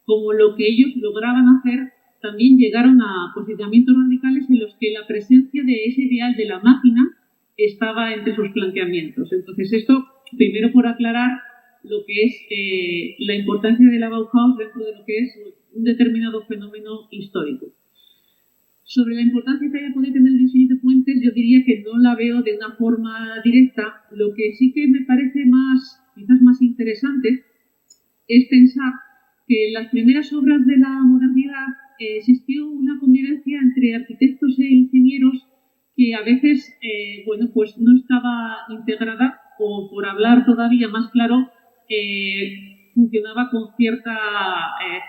[SPEAKER 3] como lo que ellos lograban hacer, también llegaron a posicionamientos radicales en los que la presencia de ese ideal de la máquina estaba entre sus planteamientos. Entonces, esto, primero por aclarar lo que es la importancia de la Bauhaus dentro de lo que es un determinado fenómeno histórico. Sobre la importancia que haya podido tener el diseño de puentes, yo diría que no la veo de una forma directa. Lo que sí que me parece quizás más interesante, es pensar que en las primeras obras de la modernidad existió una convivencia entre arquitectos e ingenieros que a veces pues no estaba integrada, o por hablar todavía más claro, funcionaba con cierta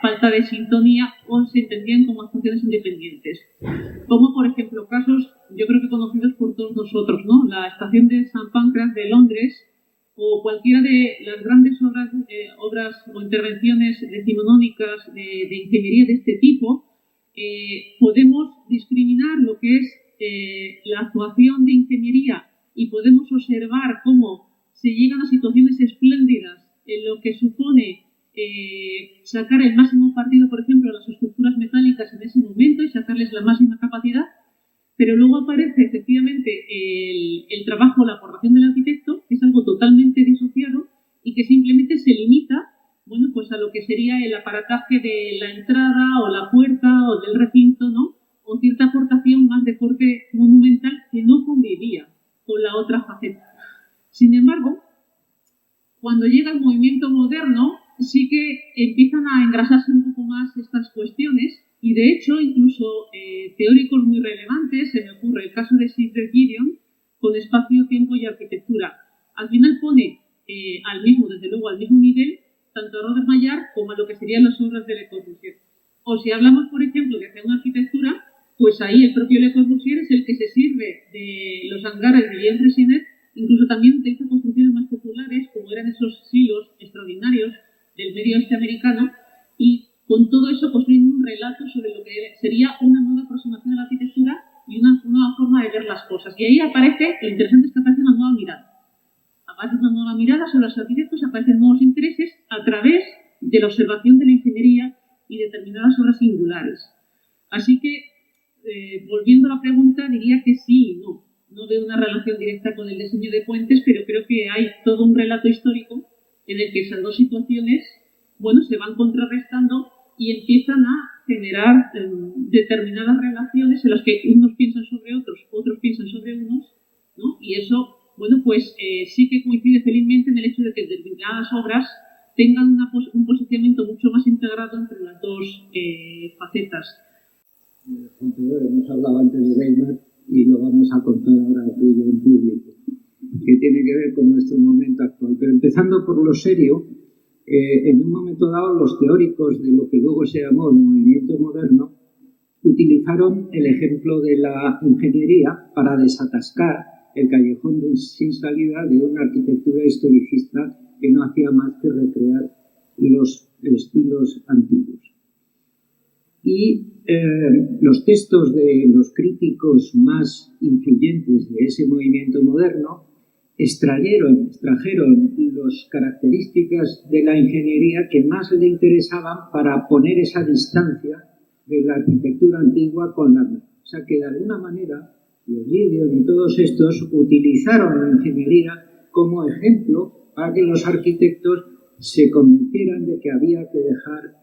[SPEAKER 3] falta de sintonía, o se entendían como actuaciones independientes. Como por ejemplo casos, yo creo que conocidos por todos nosotros, ¿no? La estación de St. Pancras de Londres, o cualquiera de las grandes obras o intervenciones decimonónicas de ingeniería de este tipo. Podemos discriminar lo que es la actuación de ingeniería, y podemos observar cómo se llegan a situaciones espléndidas en lo que supone sacar el máximo partido, por ejemplo, a las estructuras metálicas en ese momento y sacarles la máxima capacidad. Pero luego aparece efectivamente el trabajo, la aportación del arquitecto, que es algo totalmente disociado y que simplemente se limita, pues a lo que sería el aparataje de la entrada o la puerta o del recinto, ¿no? O cierta aportación más de corte monumental que no convivía con la otra faceta. Sin embargo, cuando llega el movimiento moderno, sí que empiezan a engrasarse un poco más estas cuestiones. Y de hecho, incluso teóricos muy relevantes, se me ocurre el caso de Sigurd Gideon, con espacio, tiempo y arquitectura. Al final pone desde luego al mismo nivel, tanto a Robert Maillard como a lo que serían las obras de Le Corbusier. O si hablamos, por ejemplo, de hacer una arquitectura, pues ahí el propio Le Corbusier es el que se sirve de los hangares de Jean Freyssinet, incluso también utiliza construcciones más populares, como eran esos silos extraordinarios del medio oeste americano, y con todo eso construyen un relato sobre lo que sería una nueva aproximación a la arquitectura y una nueva forma de ver las Y ahí aparece, lo interesante es que aparece una nueva mirada. Aparece una nueva mirada sobre los arquitectos, aparecen nuevos intereses a través de la observación de la ingeniería y determinadas obras singulares. Así que, volviendo a la pregunta, diría que sí y no. No veo una relación directa con el diseño de puentes, pero creo que hay todo un relato histórico en el que esas dos situaciones, bueno, se van contrarrestando y empiezan a generar determinadas relaciones en las que unos piensan sobre otros, otros piensan sobre unos, ¿no? Y eso, bueno, pues sí que coincide felizmente en el hecho de que determinadas obras tengan un posicionamiento mucho más integrado entre las dos facetas.
[SPEAKER 2] Hemos hablado antes de Weimar y lo vamos a contar ahora tú y yo en público, que tiene que ver con nuestro momento actual. Pero empezando por lo serio, en un momento dado los teóricos de lo que luego se llamó el movimiento moderno utilizaron el ejemplo de la ingeniería para desatascar el callejón sin salida de una arquitectura historicista que no hacía más que recrear los estilos antiguos. Y los textos de los críticos más influyentes de ese movimiento moderno extrajeron las características de la ingeniería que más le interesaban para poner esa distancia de la arquitectura antigua con la nueva. O sea que de alguna manera los Gideon y todos estos utilizaron la ingeniería como ejemplo para que los arquitectos se convencieran de que había que dejar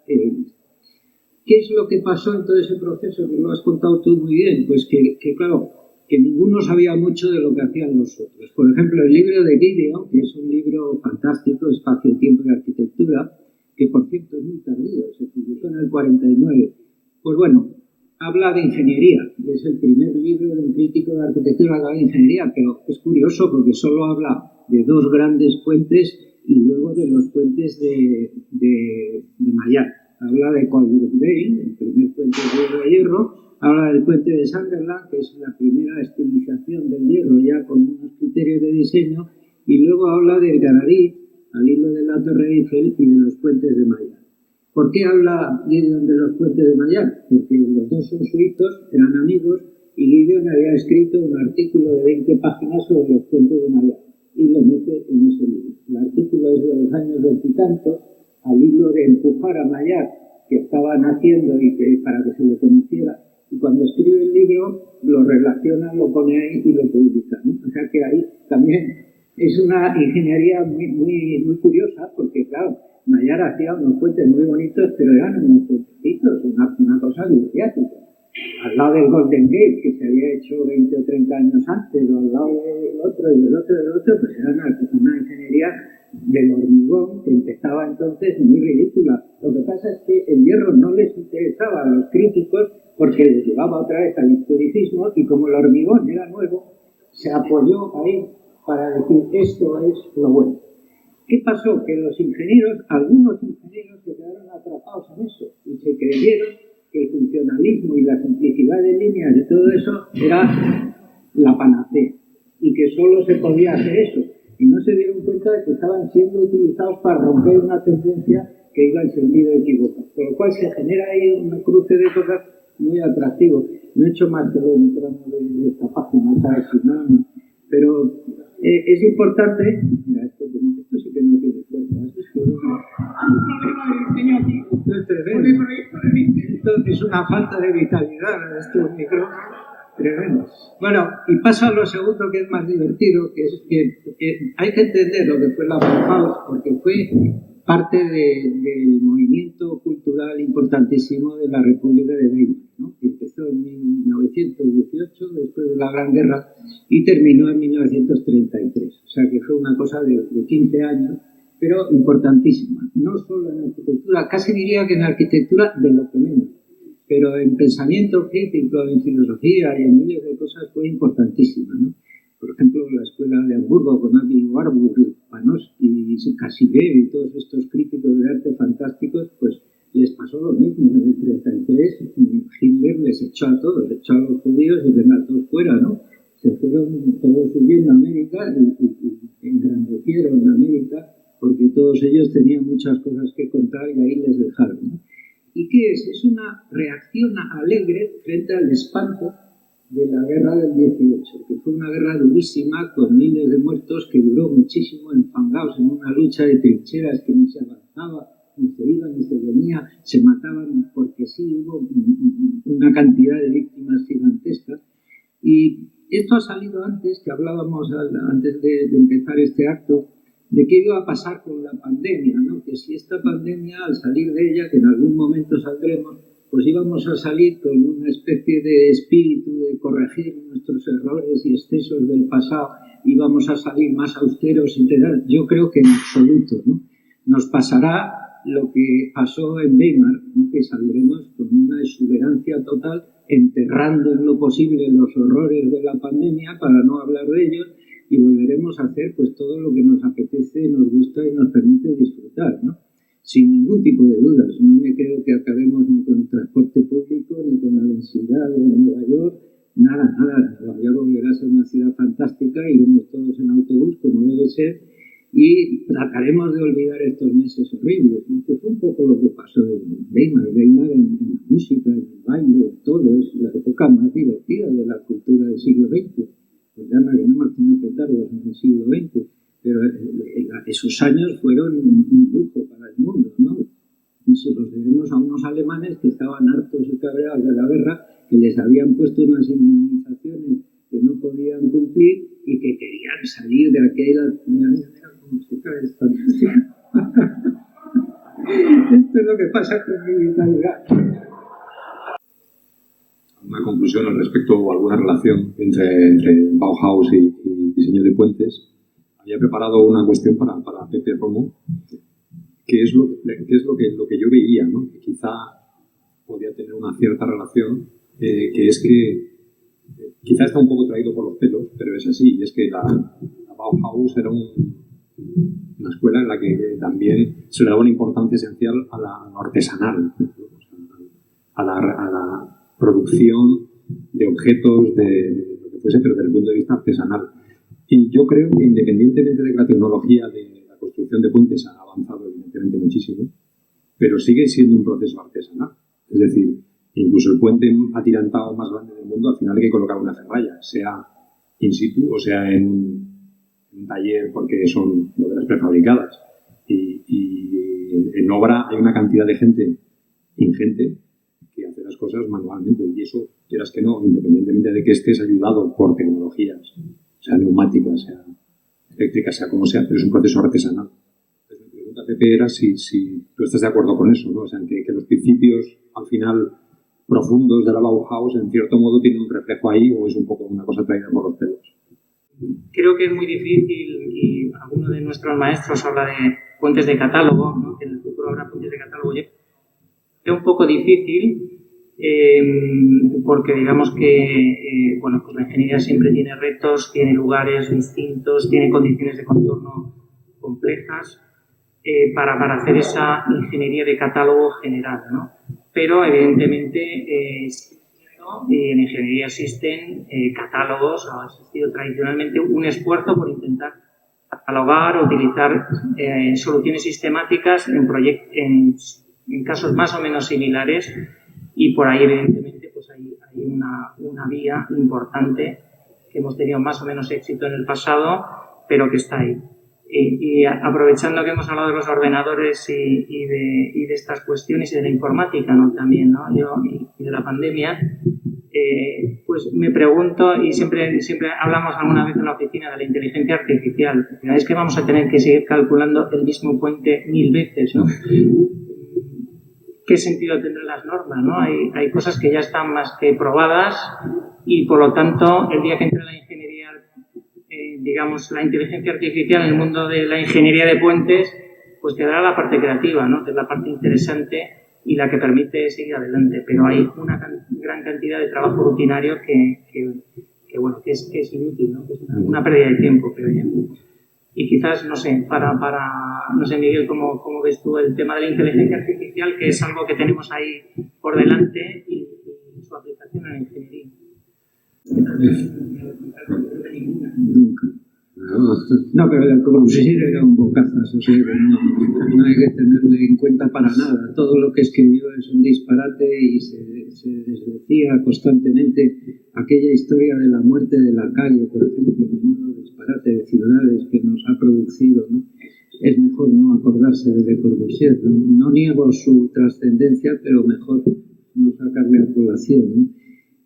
[SPEAKER 2] ¿Qué es lo que pasó en todo ese proceso? Que lo has contado tú muy bien. Pues que claro, que ninguno sabía mucho de lo que hacían los otros. Por ejemplo, el libro de Gideon, que es un libro fantástico, Espacio, Tiempo y Arquitectura, que por cierto es muy tardío, se publicó en el 49. Pues bueno, habla de ingeniería. Es el primer libro de un crítico de arquitectura que habla de ingeniería, pero es curioso porque solo habla de dos grandes puentes y luego de los puentes de Mayar. Habla de Coalbrookdale, el primer puente de hierro, habla del puente de Sunderland, que es la primera estilización del hierro ya con unos criterios de diseño, y luego habla del Gadarí, al hilo de la Torre Eiffel y de los puentes de Mayar. ¿Por qué habla Gideon de los puentes de Mayar? Porque los dos son suizos, eran amigos, y Gideon había escrito un artículo de 20 páginas sobre los puentes de Mayar, y lo mete en ese libro. El artículo es de los años veintitantos, al hilo de empujar a Mayar, que estaban haciendo y que para que se le conociera, y cuando escribe el libro lo relaciona, lo pone ahí y lo publica, ¿no? O sea que ahí también es una ingeniería muy curiosa, porque claro, Mayar hacía unos puentes muy bonitos, pero eran unos puentecitos, una cosa mediática. Al lado del Golden Gate, que se había hecho 20 o 30 años antes, o al lado del otro y del otro, pues era una ingeniería del hormigón que empezaba entonces muy ridícula. Lo que pasa es que el hierro no les interesaba a los críticos porque les llevaba otra vez al historicismo, y como el hormigón era nuevo, se apoyó ahí para decir esto es lo bueno. ¿Qué pasó? Que los ingenieros, algunos ingenieros se quedaron atrapados en eso y se creyeron que el funcionalismo y la simplicidad de líneas y todo eso era la panacea y que solo se podía hacer eso. Y no se dieron cuenta de que estaban siendo utilizados para romper una tendencia que iba en sentido equivocado. Por lo cual se genera ahí un cruce de cosas muy atractivo. No he hecho más que lo de esta página, ¿sabes? No. Pero es importante. Mira, esto sí que no tiene fuerza. Esto es una falta de vitalidad, estos micrófonos. Tremendo. Bueno, y paso a lo segundo, que es más divertido, que es que hay que entender lo que fue la Bauhaus, porque fue parte del movimiento cultural importantísimo de la República de Weimar, ¿no? Que empezó en 1918, después de la Gran Guerra, y terminó en 1933. O sea que fue una cosa de 15 años, pero importantísima. No solo en arquitectura, casi diría que en arquitectura de lo que menos. Pero en pensamiento crítico, en filosofía y en miles de cosas fue importantísima, ¿no? Por ejemplo, la escuela de Hamburgo con Avi Warburg, Panofsky y Cassirer y todos estos críticos de arte fantásticos, pues les pasó lo mismo. En el 33 Hitler les echó a todos, echó a los judíos y venga todos fuera, ¿no? Se fueron todos huyendo a América y engrandecieron a América porque todos ellos tenían muchas cosas que contar y ahí les dejaron, ¿no? ¿Y qué es? Es una reacción alegre frente al espanto de la guerra del 18, que fue una guerra durísima con miles de muertos que duró muchísimo, enfangados en una lucha de trincheras que ni se avanzaba, ni se iba, ni se venía, se mataban porque sí, hubo una cantidad de víctimas gigantescas. Y esto ha salido antes, que hablábamos antes de empezar este acto, de qué iba a pasar con la pandemia, ¿no? Que si esta pandemia, al salir de ella, que en algún momento saldremos, pues íbamos a salir con una especie de espíritu de corregir nuestros errores y excesos del pasado, íbamos a salir más austeros y tal. Yo creo que en absoluto, ¿no? Nos pasará lo que pasó en Weimar, ¿no? Que saldremos con una exuberancia total, enterrando en lo posible los horrores de la pandemia para no hablar de ellos, y volveremos a hacer pues todo lo que nos apetece, nos gusta y nos permite disfrutar, ¿no? Sin ningún tipo de dudas. No me creo que acabemos ni con el transporte público, ni con la densidad de Nueva York, nada. Nueva York volverá a ser una ciudad fantástica, iremos todos en autobús como debe ser, y trataremos de olvidar estos meses horribles, ¿no? Que fue un poco lo que pasó en Weimar en la música, en el baile, en todo. Es la época más divertida de la cultura del siglo XX. Pues ya no hemos tenido petardos en el siglo XX, pero esos años fueron un lujo para el mundo, ¿no? Y se los debemos a unos alemanes que estaban hartos y cabreados de la guerra, que les habían puesto unas indemnizaciones que no podían cumplir y que querían salir de aquella... Mira cómo se cae esta... Esto es lo que pasa con mi vitalidad.
[SPEAKER 1] Una conclusión al respecto o alguna relación entre Bauhaus y diseño de puentes. Había preparado una cuestión para Pepe Romo, que es lo que yo veía, ¿no? Que quizá podía tener una cierta relación, que es que quizá está un poco traído por los pelos, pero es así, y es que la Bauhaus era una escuela en la que también se le daba una importancia esencial a lo artesanal, a la producción de objetos, de lo que fuese, pero desde el punto de vista artesanal. Y yo creo que independientemente de que la tecnología de la construcción de puentes ha avanzado evidentemente muchísimo, pero sigue siendo un proceso artesanal. Es decir, incluso el puente atirantado más grande del mundo, al final hay que colocar una ferralla, sea in situ o sea en un taller, porque son obras prefabricadas. Y en obra hay una cantidad de gente ingente que hace las cosas manualmente, y eso, quieras que no, independientemente de que estés ayudado por tecnologías, sea neumáticas, sea eléctricas, sea como sea, pero es un proceso artesanal. Entonces, mi pregunta, Pepe, era si tú estás de acuerdo con eso, ¿no? O sea, que los principios, al final, profundos de la Bauhaus, en cierto modo, tienen un reflejo ahí, o es un poco una cosa traída por los pelos.
[SPEAKER 6] Creo que es muy difícil, y alguno de nuestros maestros habla de puentes de catálogo, ¿no? Que en el futuro habrá puentes de catálogo. Es un poco difícil porque digamos que bueno, pues la ingeniería siempre tiene retos, tiene lugares distintos, tiene condiciones de contorno complejas para hacer esa ingeniería de catálogo general, ¿no? Pero evidentemente en ingeniería existen catálogos, ha existido tradicionalmente un esfuerzo por intentar catalogar o utilizar soluciones sistemáticas en casos más o menos similares, y por ahí evidentemente pues hay una vía importante que hemos tenido más o menos éxito en el pasado, pero que está ahí. Y aprovechando que hemos hablado de los ordenadores y de estas cuestiones y de la informática, ¿no? También, ¿no? Y de la pandemia, pues me pregunto, y siempre hablamos alguna vez en la oficina de la inteligencia artificial, es que vamos a tener que seguir calculando el mismo puente 1000 veces, ¿no? ¿Qué sentido tendrán las normas, ¿no? Hay cosas que ya están más que probadas, y por lo tanto el día que entre la ingeniería, digamos la inteligencia artificial en el mundo de la ingeniería de puentes, pues quedará la parte creativa, ¿no? Que es la parte interesante y la que permite seguir adelante, pero hay una gran cantidad de trabajo rutinario que bueno, que es inútil, ¿no? Que es una pérdida de tiempo, creo yo. Y quizás, no sé, no sé, Miguel, ¿cómo ves tú el tema de la inteligencia artificial, que es algo que tenemos ahí por delante, y su aplicación en la ingeniería?
[SPEAKER 2] Nunca. No, pero el Corbusier era un bocazo horas, o sea que no hay que tenerle en cuenta para nada. Todo lo que escribió es un disparate y se desdecía constantemente aquella historia de la muerte de la calle, por ejemplo, un disparate de ciudades que nos ha producido, ¿no? Es mejor no acordarse de Le Corbusier, ¿no? No niego su trascendencia, pero mejor no sacarle a colación, ¿no?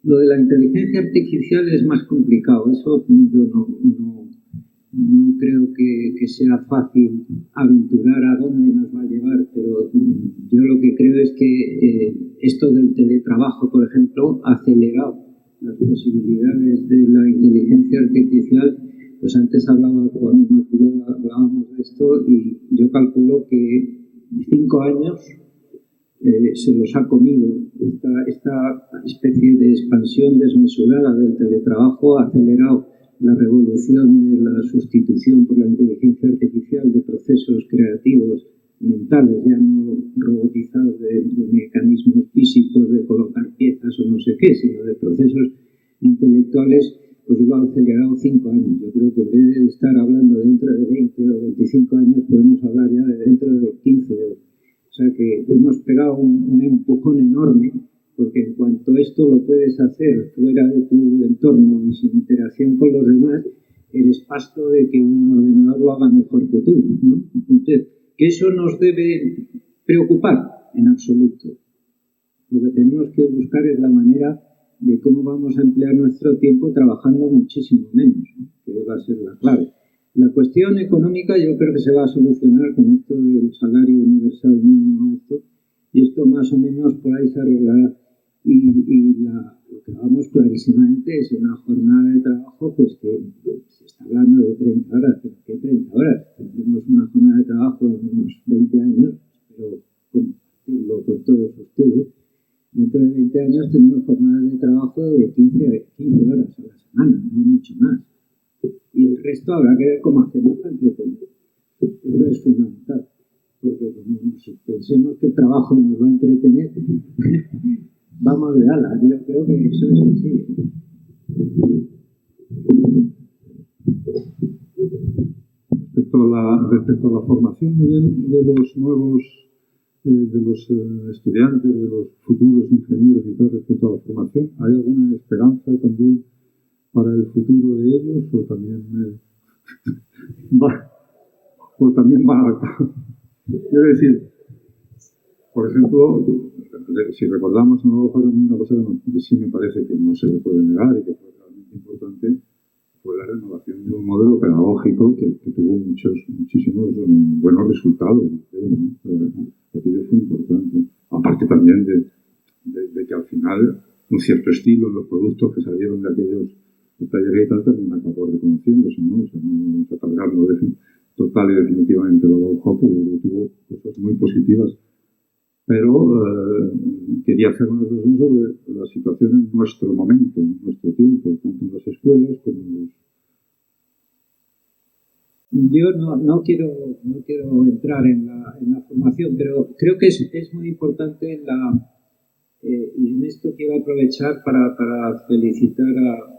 [SPEAKER 2] Lo de la inteligencia artificial es más complicado, eso yo no creo que sea fácil aventurar a dónde nos va a llevar, pero yo lo que creo es que esto del teletrabajo, por ejemplo, ha acelerado las posibilidades de la inteligencia artificial. Pues antes hablábamos de esto y yo calculo que 5 años se los ha comido. Esta especie de expansión desmesurada del teletrabajo ha acelerado la revolución de la sustitución por la inteligencia artificial de procesos creativos mentales, ya no robotizados de mecanismos físicos de colocar piezas o no sé qué, sino de procesos intelectuales. Pues lo ha acelerado 5 años. Yo creo que en vez de estar hablando dentro de 20 o 25 años, podemos hablar ya de dentro de 15. O sea que hemos pegado un empujón enorme, porque en cuanto esto lo puedes hacer fuera de tu entorno y sin interacción con los demás, eres pasto de que un ordenador lo haga mejor que tú, ¿no? Entonces, que eso nos debe preocupar en absoluto. Lo que tenemos que buscar es la manera de cómo vamos a emplear nuestro tiempo trabajando muchísimo menos, ¿no? Que va a ser la clave. La cuestión económica yo creo que se va a solucionar con esto del salario universal mínimo, y esto más o menos por ahí se arreglará. Lo que vamos clarísimamente es una jornada de trabajo pues que se está hablando de 30 horas, pero ¿qué 30 horas? Tendremos una jornada de trabajo en unos 20 años, pero compartirlo con todos ustedes. Dentro de 20 años tenemos jornadas de trabajo de 15 horas a la semana, no mucho más. Y el resto habrá que ver cómo hacemos para entretener. Eso es fundamental, porque como si pensemos que el trabajo nos va a entretener, vamos de alas. Yo creo que eso es así.
[SPEAKER 4] Respecto a la formación, Miguel, de los nuevos estudiantes, de los futuros ingenieros y tal, respecto a la formación, ¿hay alguna esperanza también para el futuro de ellos o también va quiero decir, por ejemplo, si recordamos una cosa que sí me parece que no se le puede negar y que fue realmente importante, fue la renovación de un modelo pedagógico que tuvo muchísimos buenos resultados, ¿no? Aquello fue importante, aparte también de que al final un cierto estilo en los productos que salieron de aquellos talleres y tal también acabó reconociéndose, ¿no? O sea, no vamos a cargarlo total y definitivamente lo Bauhaus, porque tuvo cosas muy positivas, pero quería hacer una reflexión sobre la situación en nuestro momento, en nuestro tiempo, tanto en las escuelas como en los...
[SPEAKER 2] Yo no quiero entrar en la formación, pero creo que es muy importante y en esto quiero aprovechar para felicitar a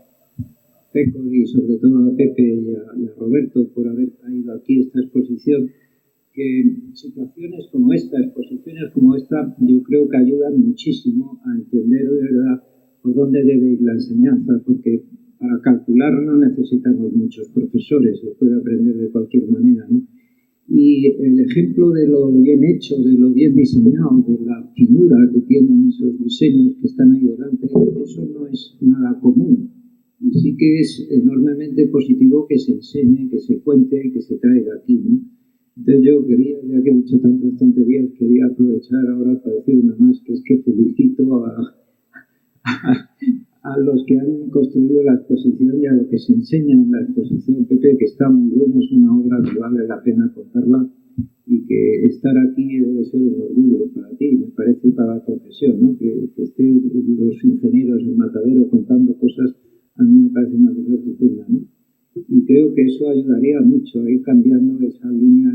[SPEAKER 2] Pécor y sobre todo a Pepe y a Roberto por haber traído aquí esta exposición, que situaciones como esta, exposiciones como esta, yo creo que ayudan muchísimo a entender de verdad por dónde debe ir la enseñanza, porque para calcular no necesitamos muchos profesores, se puede aprender de cualquier manera, ¿no? Y el ejemplo de lo bien hecho, de lo bien diseñado, de la finura que tienen esos diseños que están ahí delante, eso no es nada común. Y sí que es enormemente positivo que se enseñe, que se cuente y que se traiga aquí, ¿no? Entonces yo quería, ya que he dicho tantas tonterías, quería aprovechar ahora para decir una más, que es que felicito a los que han construido la exposición y a lo que se enseña en la exposición, Pepe, que está muy bien, es una obra que vale la pena contarla y que estar aquí debe ser un orgullo para ti, me parece, y para la profesión, ¿no? Que estén los ingenieros en Matadero contando cosas, a mí me parece una cosa estupenda, ¿no? Y creo que eso ayudaría mucho a ir cambiando esa línea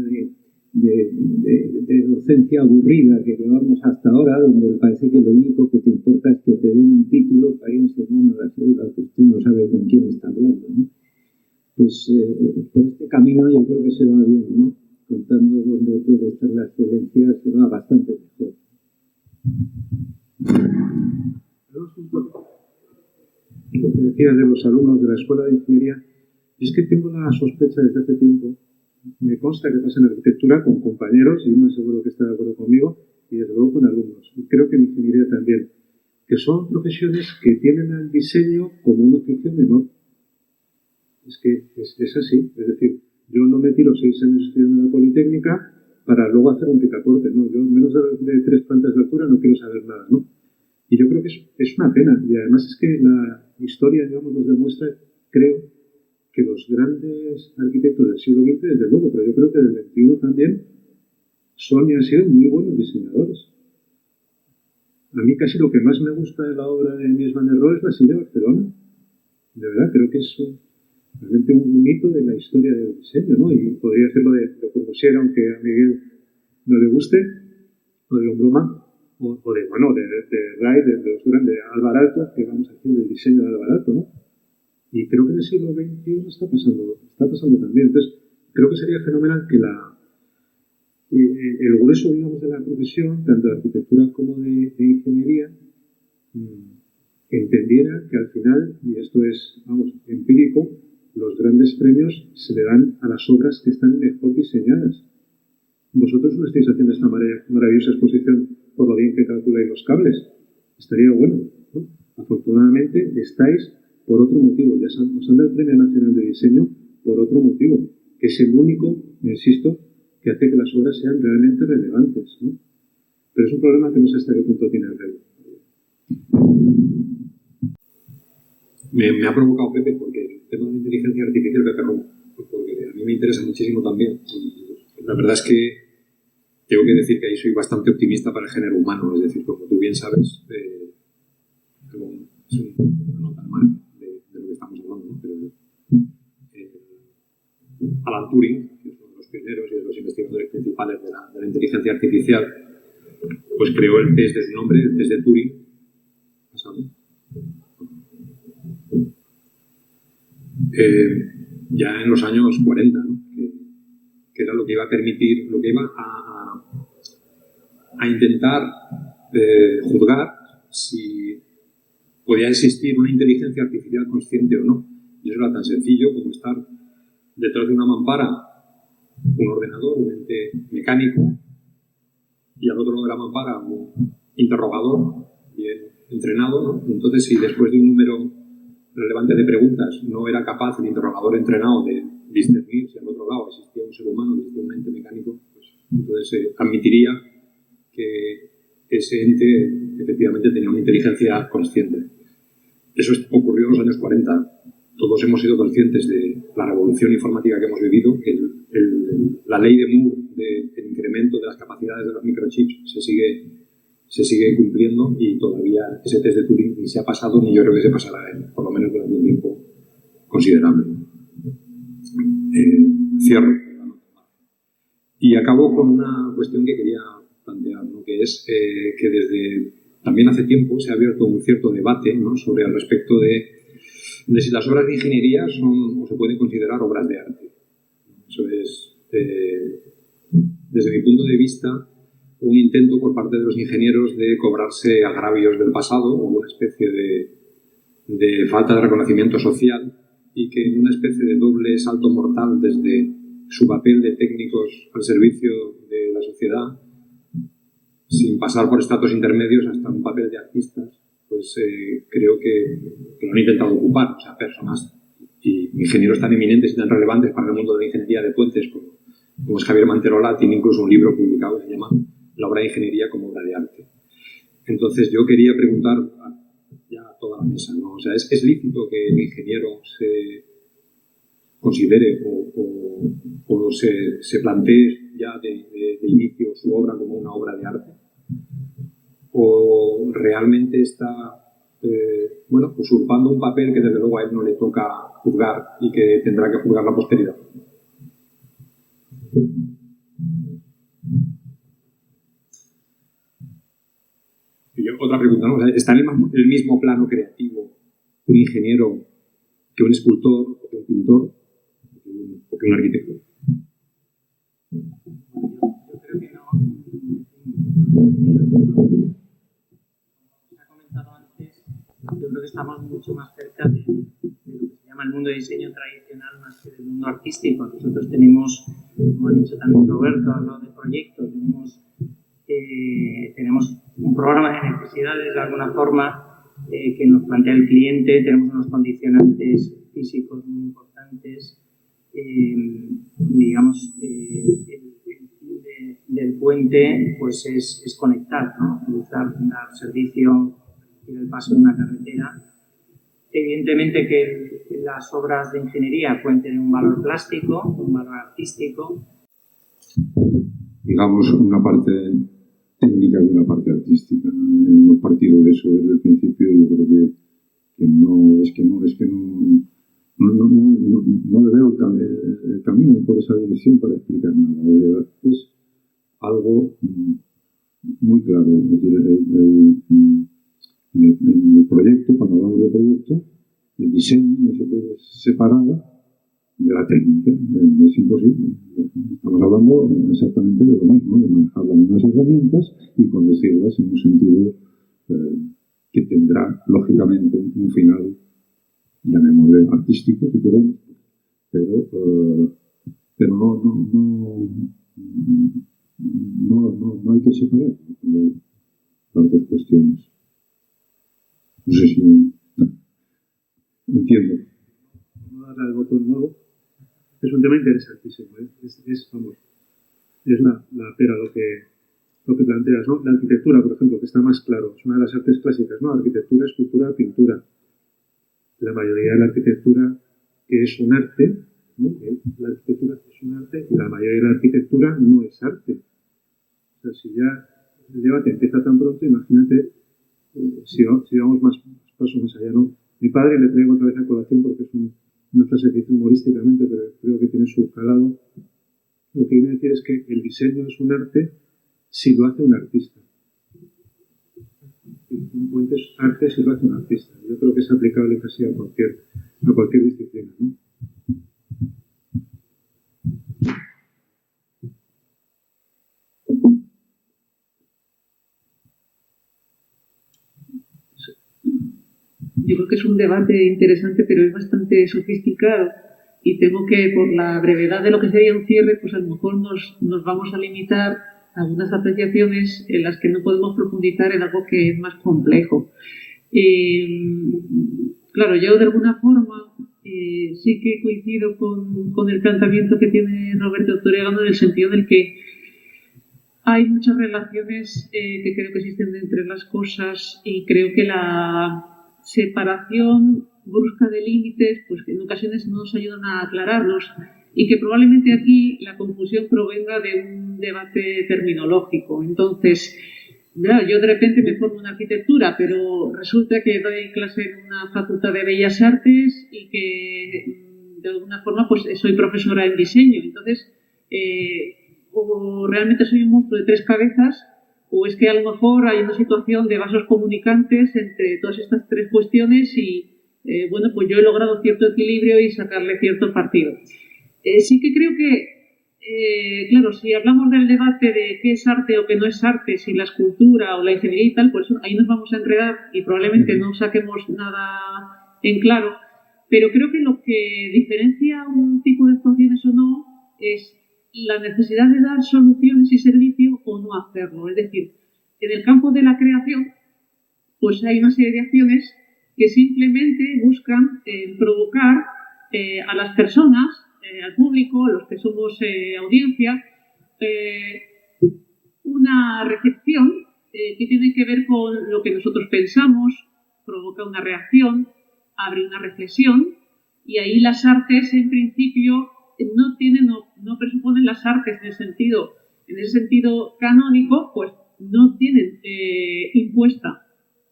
[SPEAKER 2] de docencia aburrida que llevamos hasta ahora, donde parece que lo único que te importa es que te den un título para ir enseñando las cosas que usted no sabe con quién está hablando, ¿no? Pues por este camino yo creo que se va bien, ¿no? Contando puede estar la excelencia, se va bastante mejor.
[SPEAKER 5] Lo que decías de los alumnos de la Escuela de Ingeniería, es que tengo la sospecha desde hace tiempo, me consta que pasa en arquitectura con compañeros, y me aseguro que está de acuerdo conmigo, y desde luego con alumnos, y creo que en ingeniería también, que son profesiones que tienen al diseño como un oficio menor. Es que es así, es decir, yo no me tiro 6 años estudiando en la Politécnica para luego hacer un picaporte, ¿no? Yo menos de 3 plantas de altura no quiero saber nada, ¿no? Y yo creo que es una pena, y además es que la historia, digamos, nos demuestra, creo, que los grandes arquitectos del siglo XX, desde luego, pero yo creo que del XXI también, son y han sido muy buenos diseñadores. A mí casi lo que más me gusta de la obra de Mies van der Rohe es la silla de Barcelona. De verdad, creo que es realmente un hito de la historia del diseño, ¿no? Y podría decirlo de Le Corbusier, aunque a Miguel no le guste, o de Ombroma, o de Ray, de los grandes, Alvarado, que vamos haciendo el diseño de Alvarado, ¿no? Y creo que en el siglo XXI está pasando también. Entonces, creo que sería fenomenal que el grueso, digamos, de la profesión, tanto de arquitectura como de ingeniería, entendiera que al final, y esto es, vamos, empírico, los grandes premios se le dan a las obras que están mejor diseñadas. Vosotros no estáis haciendo esta maravillosa exposición por lo bien que calculáis los cables. Estaría bueno, ¿no? Afortunadamente estáis por otro motivo. Os han dado el Premio Nacional de Diseño por otro motivo, que es el único, insisto, que hace que las obras sean realmente relevantes, ¿no? Pero es un problema que no sé hasta qué punto tiene el rey.
[SPEAKER 1] Me ha provocado Pepe, porque el tema de inteligencia artificial me pegó, porque a mí me interesa muchísimo también. Y la verdad es que tengo que decir que ahí soy bastante optimista para el género humano, es decir, como tú bien sabes, es una nota al margen de lo que estamos hablando, ¿no? Pero Alan Turing, que es uno de los pioneros y de los investigadores principales de la inteligencia artificial, pues creó el test de su nombre, el test de Turing, ya en los años 40, ¿no? que era lo que iba a permitir, lo que iba a intentar juzgar si podía existir una inteligencia artificial consciente o no. Y eso era tan sencillo como estar detrás de una mampara, un ordenador, un ente mecánico, y al otro lado de la mampara un interrogador bien entrenado, ¿no? Entonces, si después de un número relevante de preguntas no era capaz el interrogador entrenado de discernir si al otro lado existía un ser humano, existía un ente mecánico, pues entonces se admitiría que ese ente efectivamente tenía una inteligencia consciente. Eso ocurrió en los años 40. Todos hemos sido conscientes de la revolución informática que hemos vivido. La ley de Moore del incremento de las capacidades de los microchips se sigue cumpliendo, y todavía ese test de Turing ni se ha pasado, ni yo creo que se pasará por lo menos durante un tiempo considerable. Cierro. Y acabo con una cuestión que quería plantear, ¿no? Que es que desde también hace tiempo se ha abierto un cierto debate, ¿no? Sobre al respecto de si las obras de ingeniería son o se pueden considerar obras de arte. Eso es, desde mi punto de vista, un intento por parte de los ingenieros de cobrarse agravios del pasado, o una especie de falta de reconocimiento social, y que en una especie de doble salto mortal desde su papel de técnicos al servicio de la sociedad, sin pasar por estratos intermedios hasta un papel de artistas, pues creo que lo han intentado ocupar. O sea, personas y ingenieros tan eminentes y tan relevantes para el mundo de la ingeniería de puentes como es Javier Manterola, tiene incluso un libro publicado que se llama La obra de ingeniería como obra de arte. Entonces yo quería preguntar ya a toda la mesa, ¿no? O sea, ¿es lícito que el ingeniero se considere o se plantee ya de inicio su obra como una obra de arte? ¿O realmente está usurpando un papel que desde luego a él no le toca juzgar y que tendrá que juzgar la posteridad? Y otra pregunta, ¿no? O sea, ¿está en el mismo plano creativo un ingeniero que un escultor, o que un pintor, o que un arquitecto?
[SPEAKER 5] Yo creo
[SPEAKER 6] ha comentado antes, yo creo que estamos mucho más cerca de lo que se llama el mundo de diseño tradicional más que del mundo artístico. Nosotros tenemos, como ha dicho también Roberto, hablado de proyectos, tenemos un programa de necesidades de alguna forma que nos plantea el cliente, tenemos unos condicionantes físicos muy importantes, digamos, el fin del puente pues es conectar, ¿no? Dar servicio, el paso de una carretera. Evidentemente que las obras de ingeniería pueden tener un valor plástico, un valor artístico.
[SPEAKER 4] Digamos, una parte técnica de una parte artística. Hemos partido de eso desde el principio y yo creo que no le veo el camino por esa dirección para explicar nada. La verdad es algo muy claro. Es decir, el proyecto, cuando hablamos de proyecto, el diseño no se puede separar de la técnica. Es imposible. Estamos hablando exactamente de lo mismo, de manejar las mismas herramientas y conducirlas en un sentido que tendrá, lógicamente, un final, llamémosle artístico, si queremos, pero no hay que separar las dos cuestiones. No sé si entiendo.
[SPEAKER 5] Vamos a darle al botón nuevo. Es un tema interesantísimo, ¿eh? Es la pera lo que planteas, ¿no? La arquitectura, por ejemplo, que está más claro, es una de las artes clásicas, ¿no? Arquitectura, escultura, pintura. La mayoría de la arquitectura que es un arte, ¿no? La arquitectura es un arte y la mayoría de la arquitectura no es arte. O sea, si ya el debate empieza tan pronto, imagínate si vamos más pasos más allá, ¿no? Mi padre le traigo otra vez a colación porque es una frase que hice humorísticamente, pero creo que tiene su calado. Lo que viene a decir es que el diseño es un arte si lo hace un artista. Un puente es arte si lo hace un artista. Yo creo que es aplicable casi a cualquier disciplina, ¿no?
[SPEAKER 3] Yo creo que es un debate interesante, pero es bastante sofisticado y temo que por la brevedad de lo que sería un cierre, pues a lo mejor nos vamos a limitar a algunas apreciaciones en las que no podemos profundizar en algo que es más complejo. Claro, yo de alguna forma sí que coincido con el planteamiento que tiene Roberto Torregano en el sentido en el que hay muchas relaciones que creo que existen entre las cosas y creo que la separación brusca de límites, pues que en ocasiones no nos ayudan a aclararlos y que probablemente aquí la confusión provenga de un debate terminológico. Entonces, yo de repente me formo en arquitectura, pero resulta que doy clase en una facultad de Bellas Artes y que de alguna forma pues soy profesora en diseño. Entonces, o realmente soy un monstruo de tres cabezas, o es que a lo mejor hay una situación de vasos comunicantes entre todas estas tres cuestiones y, bueno, pues yo he logrado cierto equilibrio y sacarle cierto partido. Sí que creo que, claro, si hablamos del debate de qué es arte o qué no es arte, si la escultura o la ingeniería y tal, pues ahí nos vamos a enredar y probablemente no saquemos nada en claro, pero creo que lo que diferencia un tipo de actuaciones o no es la necesidad de dar soluciones y servicio o no hacerlo. Es decir, en el campo de la creación, pues hay una serie de acciones que simplemente buscan provocar a las personas, al público, a los que somos audiencia, una recepción que tiene que ver con lo que nosotros pensamos, provoca una reacción, abre una reflexión, y ahí las artes, en principio, no presuponen las artes en ese sentido canónico, pues no tienen impuesta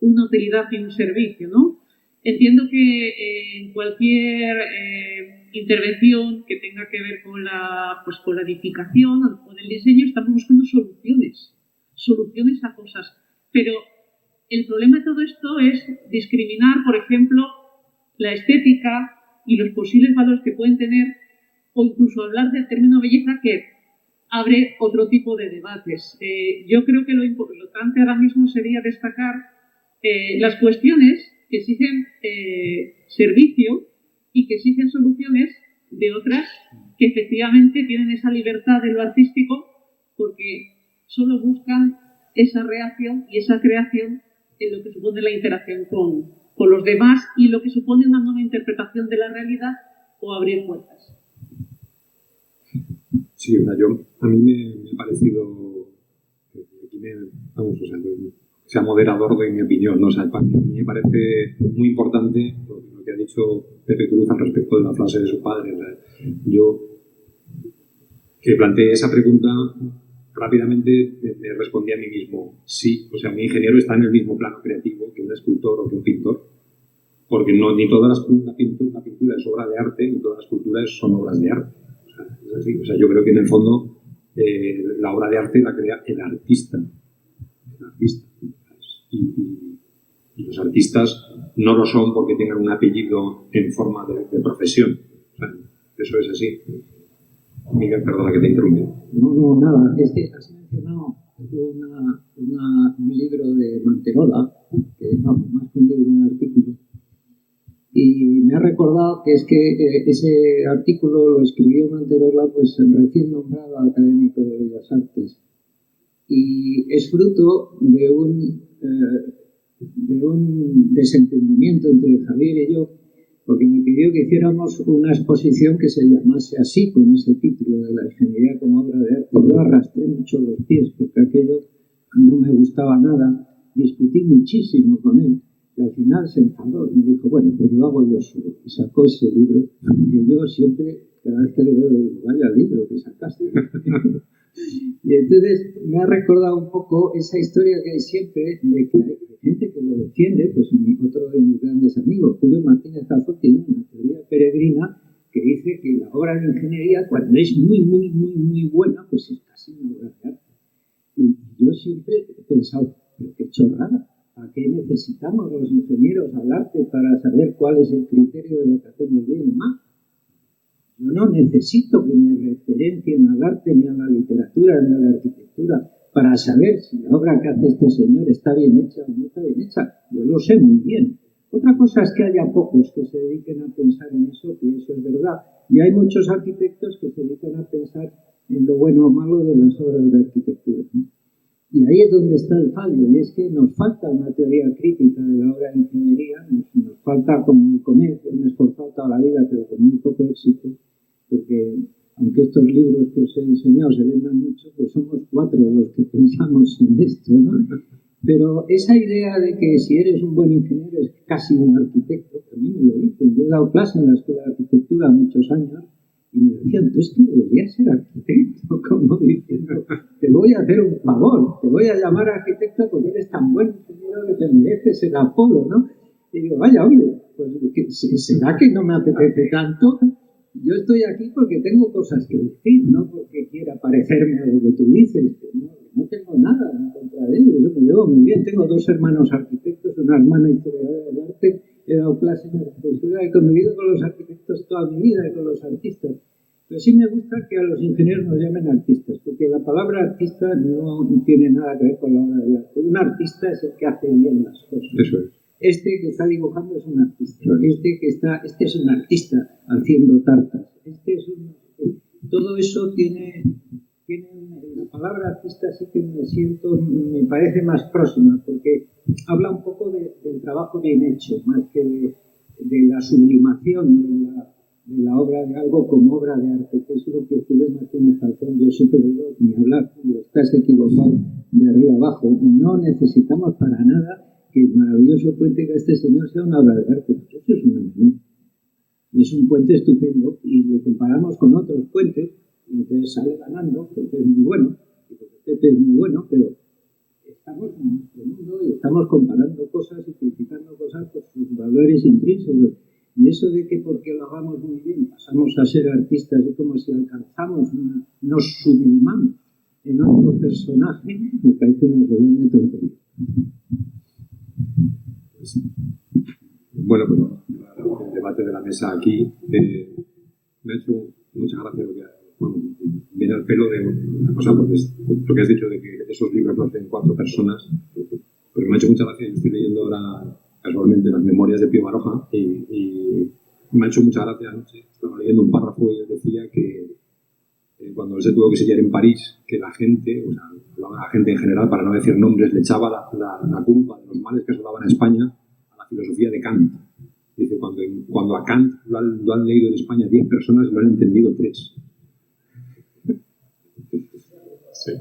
[SPEAKER 3] una utilidad y un servicio, ¿no? Entiendo que en cualquier intervención que tenga que ver con la edificación o con el diseño estamos buscando soluciones a cosas, pero el problema de todo esto es discriminar, por ejemplo, la estética y los posibles valores que pueden tener, o incluso hablar del término belleza, que abre otro tipo de debates. Yo creo que lo importante ahora mismo sería destacar las cuestiones que exigen servicio y que exigen soluciones de otras que efectivamente tienen esa libertad de lo artístico porque solo buscan esa reacción y esa creación en lo que supone la interacción con los demás y lo que supone una nueva interpretación de la realidad o abrir puertas.
[SPEAKER 1] Sí, o sea, a mí me ha parecido, aquí sea moderador de mi opinión, ¿no? O sea, para mí me parece muy importante lo que ha dicho Pepe Cruz al respecto de la frase de su padre. O sea, yo que planteé esa pregunta rápidamente me respondí a mí mismo, sí, o sea, un ingeniero está en el mismo plano creativo que un escultor o que un pintor, porque ni toda la pintura es obra de arte, ni todas las esculturas son obras de arte. O sea, es así. O sea, yo creo que en el fondo la obra de arte la crea el artista. Y los artistas no lo son porque tengan un apellido en forma de profesión. O sea, eso es así. Miguel, perdona que te interrumpí.
[SPEAKER 2] No, nada. Es que has mencionado un libro de Manterola, que más que un libro, un artículo. Y me ha recordado que es que ese artículo lo escribió Manterola pues recién nombrado académico de Bellas Artes. Y es fruto de un desentendimiento entre Javier y yo, porque me pidió que hiciéramos una exposición que se llamase así, con ese título de la ingeniería como obra de arte. Yo arrastré mucho los pies porque aquello no me gustaba nada, discutí muchísimo con él y al final se enfadó y me dijo, bueno, pues lo hago yo solo. Y sacó ese libro que yo siempre, cada vez que le veo, le digo, vaya libro que sacaste. Y entonces me ha recordado un poco esa historia que hay siempre de que hay gente que lo defiende, pues otro de mis grandes amigos, Julio Martínez Zafón, tiene una teoría peregrina que dice que la obra de ingeniería, cuando es muy buena, pues es casi una obra de arte. Y yo siempre he pensado, pero qué chorrada, ¿a qué necesitamos los ingenieros al arte para saber cuál es el criterio de lo que hacemos bien y mal? Yo no necesito que me referencien al arte, ni a la literatura, ni a la arquitectura, para saber si la obra que hace este señor está bien hecha o no está bien hecha. Yo lo sé muy bien. Otra cosa es que haya pocos que se dediquen a pensar en eso, y eso es verdad. Y hay muchos arquitectos que se dedican a pensar en lo bueno o malo de las obras de arquitectura, ¿no? Y ahí es donde está el fallo, y es que nos falta una teoría crítica de la obra de ingeniería, nos falta como el comercio, me he esforzado toda la vida, pero con muy poco éxito, porque aunque estos libros que os he enseñado se vendan mucho, pues somos 4 los que pensamos en esto, ¿no? Pero esa idea de que si eres un buen ingeniero es casi un arquitecto, a mí me lo dicen. Yo he dado clase en la Escuela de Arquitectura muchos años y me decían, tú es que deberías ser arquitecto, como diciendo, te voy a hacer un favor, te voy a llamar arquitecto porque eres tan buen ingeniero que te mereces el apodo, ¿no? Y digo, vaya, hombre, pues ¿será que no me apetece tanto? Yo estoy aquí porque tengo cosas que decir, no porque quiera parecerme a lo que tú dices. No tengo nada en contra de ellos, yo me llevo muy bien. Tengo 2 hermanos arquitectos, una hermana historiadora del arte, he dado clases en arquitectura, he convivido con los arquitectos toda mi vida y con los artistas. Pero sí me gusta que a los ingenieros nos llamen artistas, porque la palabra artista no tiene nada que ver con la obra del arte. Un artista es el que hace bien las cosas.
[SPEAKER 1] Eso es.
[SPEAKER 2] Este que está dibujando es un artista. Este es un artista haciendo tartas. Todo eso tiene la palabra artista sí que me parece más próxima, porque habla un poco del trabajo bien hecho, más que de la sublimación de la obra de algo como obra de arte, que es lo que Julio Martínez Zafón, yo siempre le digo, ni hablar, estás equivocado de arriba abajo. No necesitamos para nada que el maravilloso puente que este señor sea una obra de arte. Eso es una manera. Es un puente estupendo y le comparamos con otros puentes y entonces sale ganando porque es muy bueno y porque Pepe es muy bueno, pero estamos en nuestro mundo y estamos comparando cosas y criticando cosas por sus valores intrínsecos. Y eso de que porque lo hagamos muy bien pasamos a ser artistas y como si alcanzamos nos sublimamos en otro personaje, me parece una solemne tontería.
[SPEAKER 1] Bueno, pues el debate de la mesa aquí me ha hecho mucha gracia lo que ha bueno, viene al pelo de una cosa, porque es lo que has dicho de que esos libros los leen 4 personas, pero me ha hecho mucha gracia. Yo estoy leyendo ahora casualmente las memorias de Pío Baroja y me ha hecho mucha gracia anoche. Estaba leyendo un párrafo y él decía que cuando él se tuvo que exiliar en París, que la gente, o sea, la gente en general, para no decir nombres, le echaba la culpa de los males que asolaban a España a la filosofía de Kant. Dice, cuando a Kant lo han leído en España 10 personas, lo han entendido 3. Sí.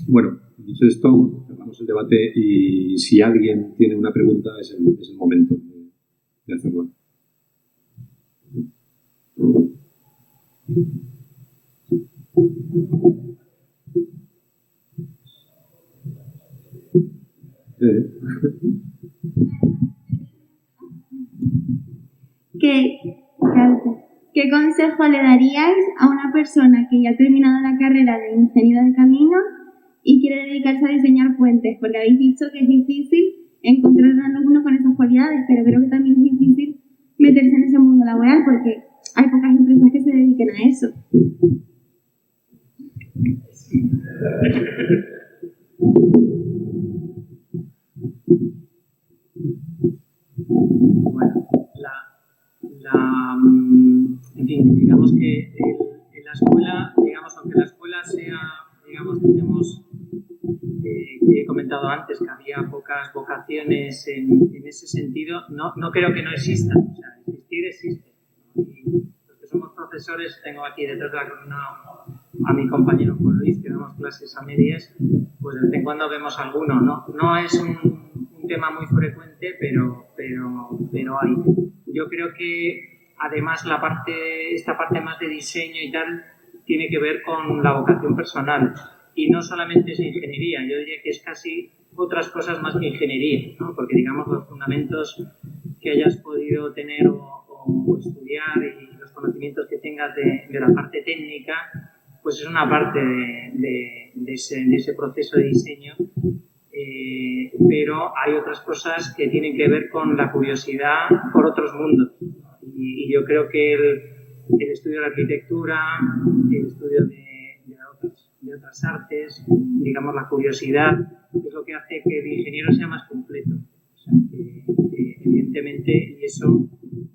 [SPEAKER 1] Bueno, dicho esto, cerramos el debate y si alguien tiene una pregunta es el momento de hacerlo.
[SPEAKER 7] ¿Qué consejo le daríais a una persona que ya ha terminado la carrera de ingeniero de caminos y quiere dedicarse a diseñar puentes? Porque habéis dicho que es difícil encontrar a alguno con esas cualidades, pero creo que también es difícil meterse en ese mundo laboral porque hay pocas empresas que se dediquen a eso.
[SPEAKER 6] Bueno, en fin, digamos que en la escuela, digamos, aunque la escuela sea, digamos, tenemos, que he comentado antes, que había pocas vocaciones en ese sentido, no creo que no existan, o sea, existir existe. Y los que somos profesores, tengo aquí detrás de la columna a mi compañero Juan Luis, que damos clases a medias, pues de vez en cuando vemos alguno, no es un tema muy frecuente, pero hay. Yo creo que además esta parte más de diseño y tal tiene que ver con la vocación personal y no solamente es ingeniería, yo diría que es casi otras cosas más que ingeniería, ¿no? Porque digamos los fundamentos que hayas podido tener o estudiar y los conocimientos que tengas de la parte técnica, pues es una parte de ese proceso de diseño. Pero hay otras cosas que tienen que ver con la curiosidad por otros mundos y yo creo que el estudio de la arquitectura, el estudio de otras artes, digamos la curiosidad, es lo que hace que el ingeniero sea más completo. O sea, que evidentemente, y eso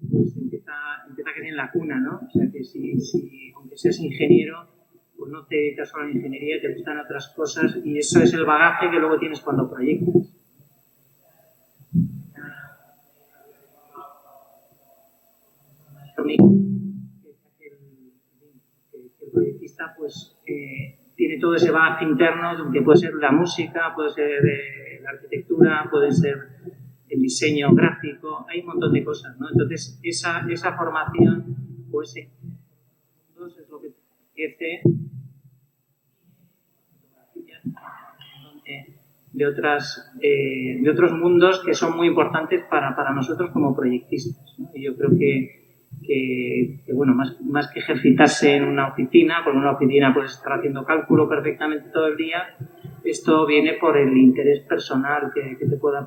[SPEAKER 6] pues empieza que es en la cuna, ¿no? O sea que si aunque seas ingeniero, pues no te dedicas solo a la ingeniería, te gustan otras cosas y eso es el bagaje que luego tienes cuando proyectas. Que el proyectista pues tiene todo ese bagaje interno que puede ser la música, puede ser la arquitectura, puede ser el diseño gráfico, hay un montón de cosas, ¿no? Entonces esa formación pues es lo que te de otros mundos que son muy importantes para nosotros como proyectistas, ¿no? Y yo creo que bueno, más que ejercitarse en una oficina, porque en una oficina puedes estar haciendo cálculo perfectamente todo el día, esto viene por el interés personal que te pueda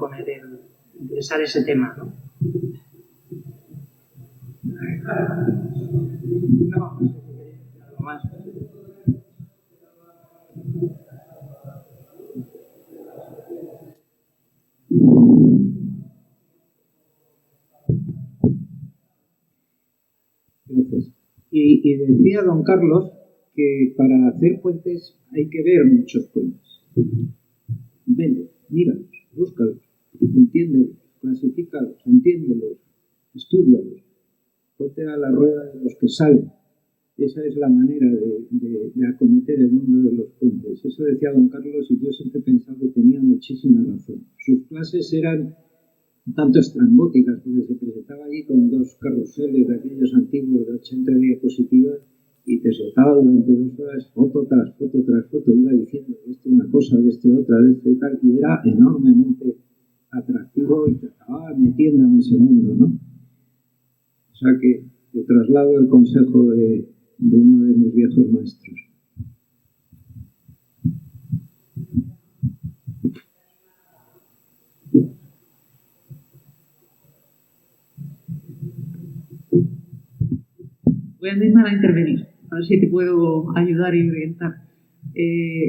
[SPEAKER 6] interesar ese tema, ¿no? No sé si queréis decir algo más.
[SPEAKER 2] Gracias. Y decía don Carlos que para hacer puentes hay que ver muchos puentes. Venlos, míralos, búscalos, entiéndelos, clasifícalos, entiéndelos, estúdialos, ponte a la rueda de los que salen. Esa es la manera de acometer el mundo de los puentes. Eso decía don Carlos y yo siempre he pensado que tenía muchísima razón. Sus clases eran un tanto estrambóticas porque se presentaba allí con 2 carruseles de aquellos antiguos de 80 diapositivas y te soltaba durante 2 horas foto tras foto tras foto, iba diciendo de esto una cosa, de este otra, de este tal, y era enormemente atractivo y te acababa metiendo en ese mundo, ¿no? O sea que te traslado el consejo de uno de mis viejos maestros.
[SPEAKER 3] voy a animar a intervenir, a ver si te puedo ayudar y orientar.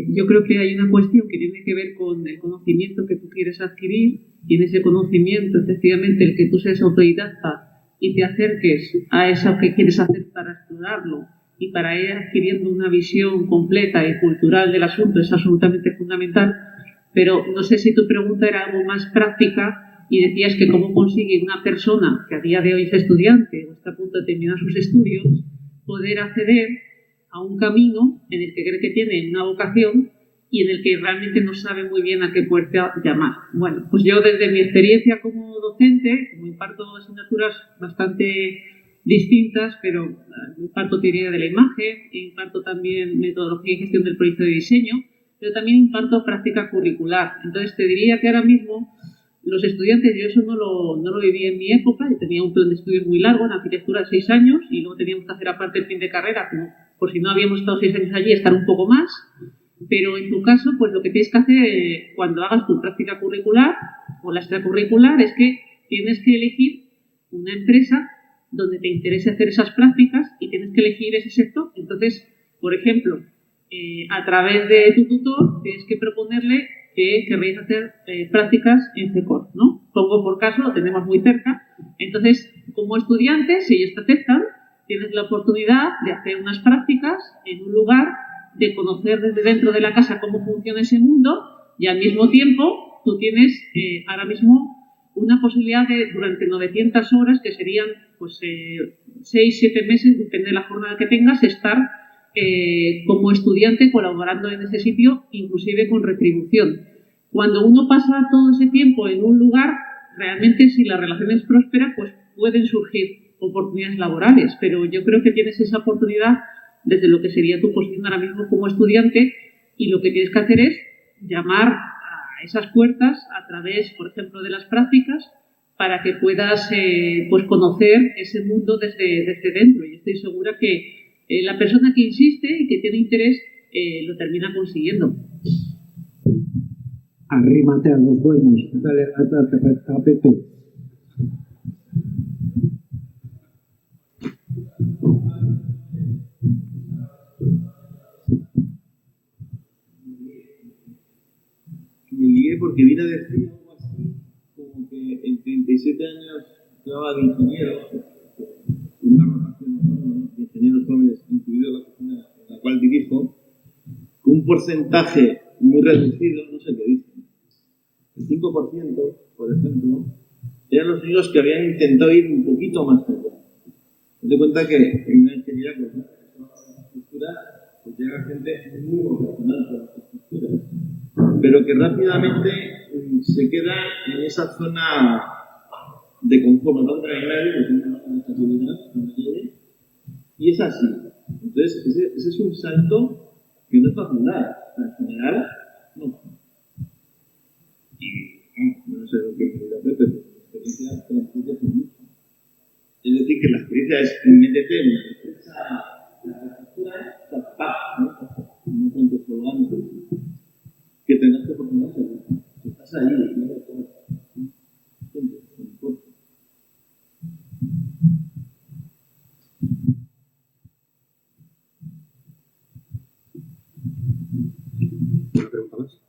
[SPEAKER 3] Yo creo que hay una cuestión que tiene que ver con el conocimiento que tú quieres adquirir, y en ese conocimiento, efectivamente, el que tú seas autodidacta y te acerques a eso que quieres hacer para explorarlo y para ir adquiriendo una visión completa y cultural del asunto es absolutamente fundamental. Pero no sé si tu pregunta era algo más práctica y decías que cómo consigue una persona que a día de hoy es estudiante o está a punto de terminar sus estudios poder acceder a un camino en el que cree que tiene una vocación y en el que realmente no sabe muy bien a qué puerta llamar. Bueno, pues yo desde mi experiencia como docente, como imparto asignaturas bastante distintas, pero imparto teoría de la imagen, imparto también metodología y gestión del proyecto de diseño, pero también imparto práctica curricular. Entonces te diría que ahora mismo los estudiantes, yo eso no lo viví en mi época, yo tenía un plan de estudios muy largo en arquitectura de 6 años y luego teníamos que hacer aparte el fin de carrera, como por si no habíamos estado 6 años allí, estar un poco más. Pero en tu caso, pues lo que tienes que hacer cuando hagas tu práctica curricular o la extracurricular es que tienes que elegir una empresa donde te interese hacer esas prácticas y tienes que elegir ese sector. Entonces, por ejemplo, a través de tu tutor tienes que proponerle que querréis hacer prácticas en CECOR, ¿no? Pongo por caso, lo tenemos muy cerca. Entonces, como estudiante, si ellos te aceptan, tienes la oportunidad de hacer unas prácticas en un lugar, de conocer desde dentro de la casa cómo funciona ese mundo y al mismo tiempo tú tienes ahora mismo una posibilidad de durante 900 horas, que serían pues 6-7 meses, depende de la jornada que tengas, estar como estudiante colaborando en ese sitio, inclusive con retribución. Cuando uno pasa todo ese tiempo en un lugar, realmente si la relación es próspera, pues pueden surgir oportunidades laborales, pero yo creo que tienes esa oportunidad desde lo que sería tu posición ahora mismo como estudiante, y lo que tienes que hacer es llamar a esas puertas a través, por ejemplo, de las prácticas para que puedas pues conocer ese mundo desde dentro. Y estoy segura que la persona que insiste y que tiene interés lo termina consiguiendo.
[SPEAKER 2] Arrímate a los buenos, dale a Pepe.
[SPEAKER 8] Me ligué porque vine a decir algo así como que en 37 años llevaba de ingeniero, una rotación de ingenieros jóvenes, incluido la oficina en la cual dirijo, con un porcentaje muy reducido, no sé qué dicen, el 5%, por ejemplo, eran los únicos que habían intentado ir un poquito más allá. Te cuenta que en una ingeniería con una estructura, pues llega gente muy vocacional por las estructuras, pero que rápidamente se queda en esa zona de confort, no trae nadie, porque no tiene seguridad, no llegue, y es así. Entonces, ese es un salto que no es fácil dar. En general, no. Y no sé lo que me dirá Pepe, pero la experiencia es mucho. Es decir, que la experiencia es métete en la estructura, no cuentes colgando, que tengas que oportunidad de que estás ahí, siempre, en el cuerpo.
[SPEAKER 1] ¿Una pregunta más?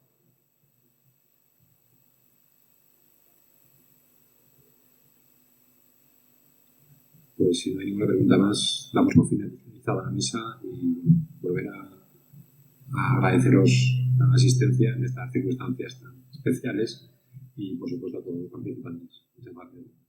[SPEAKER 1] Pues si no hay ninguna pregunta más, damos por finalizada la mesa y volver a agradeceros la asistencia en estas circunstancias tan especiales y, por supuesto, a todos los participantes. Muchas gracias.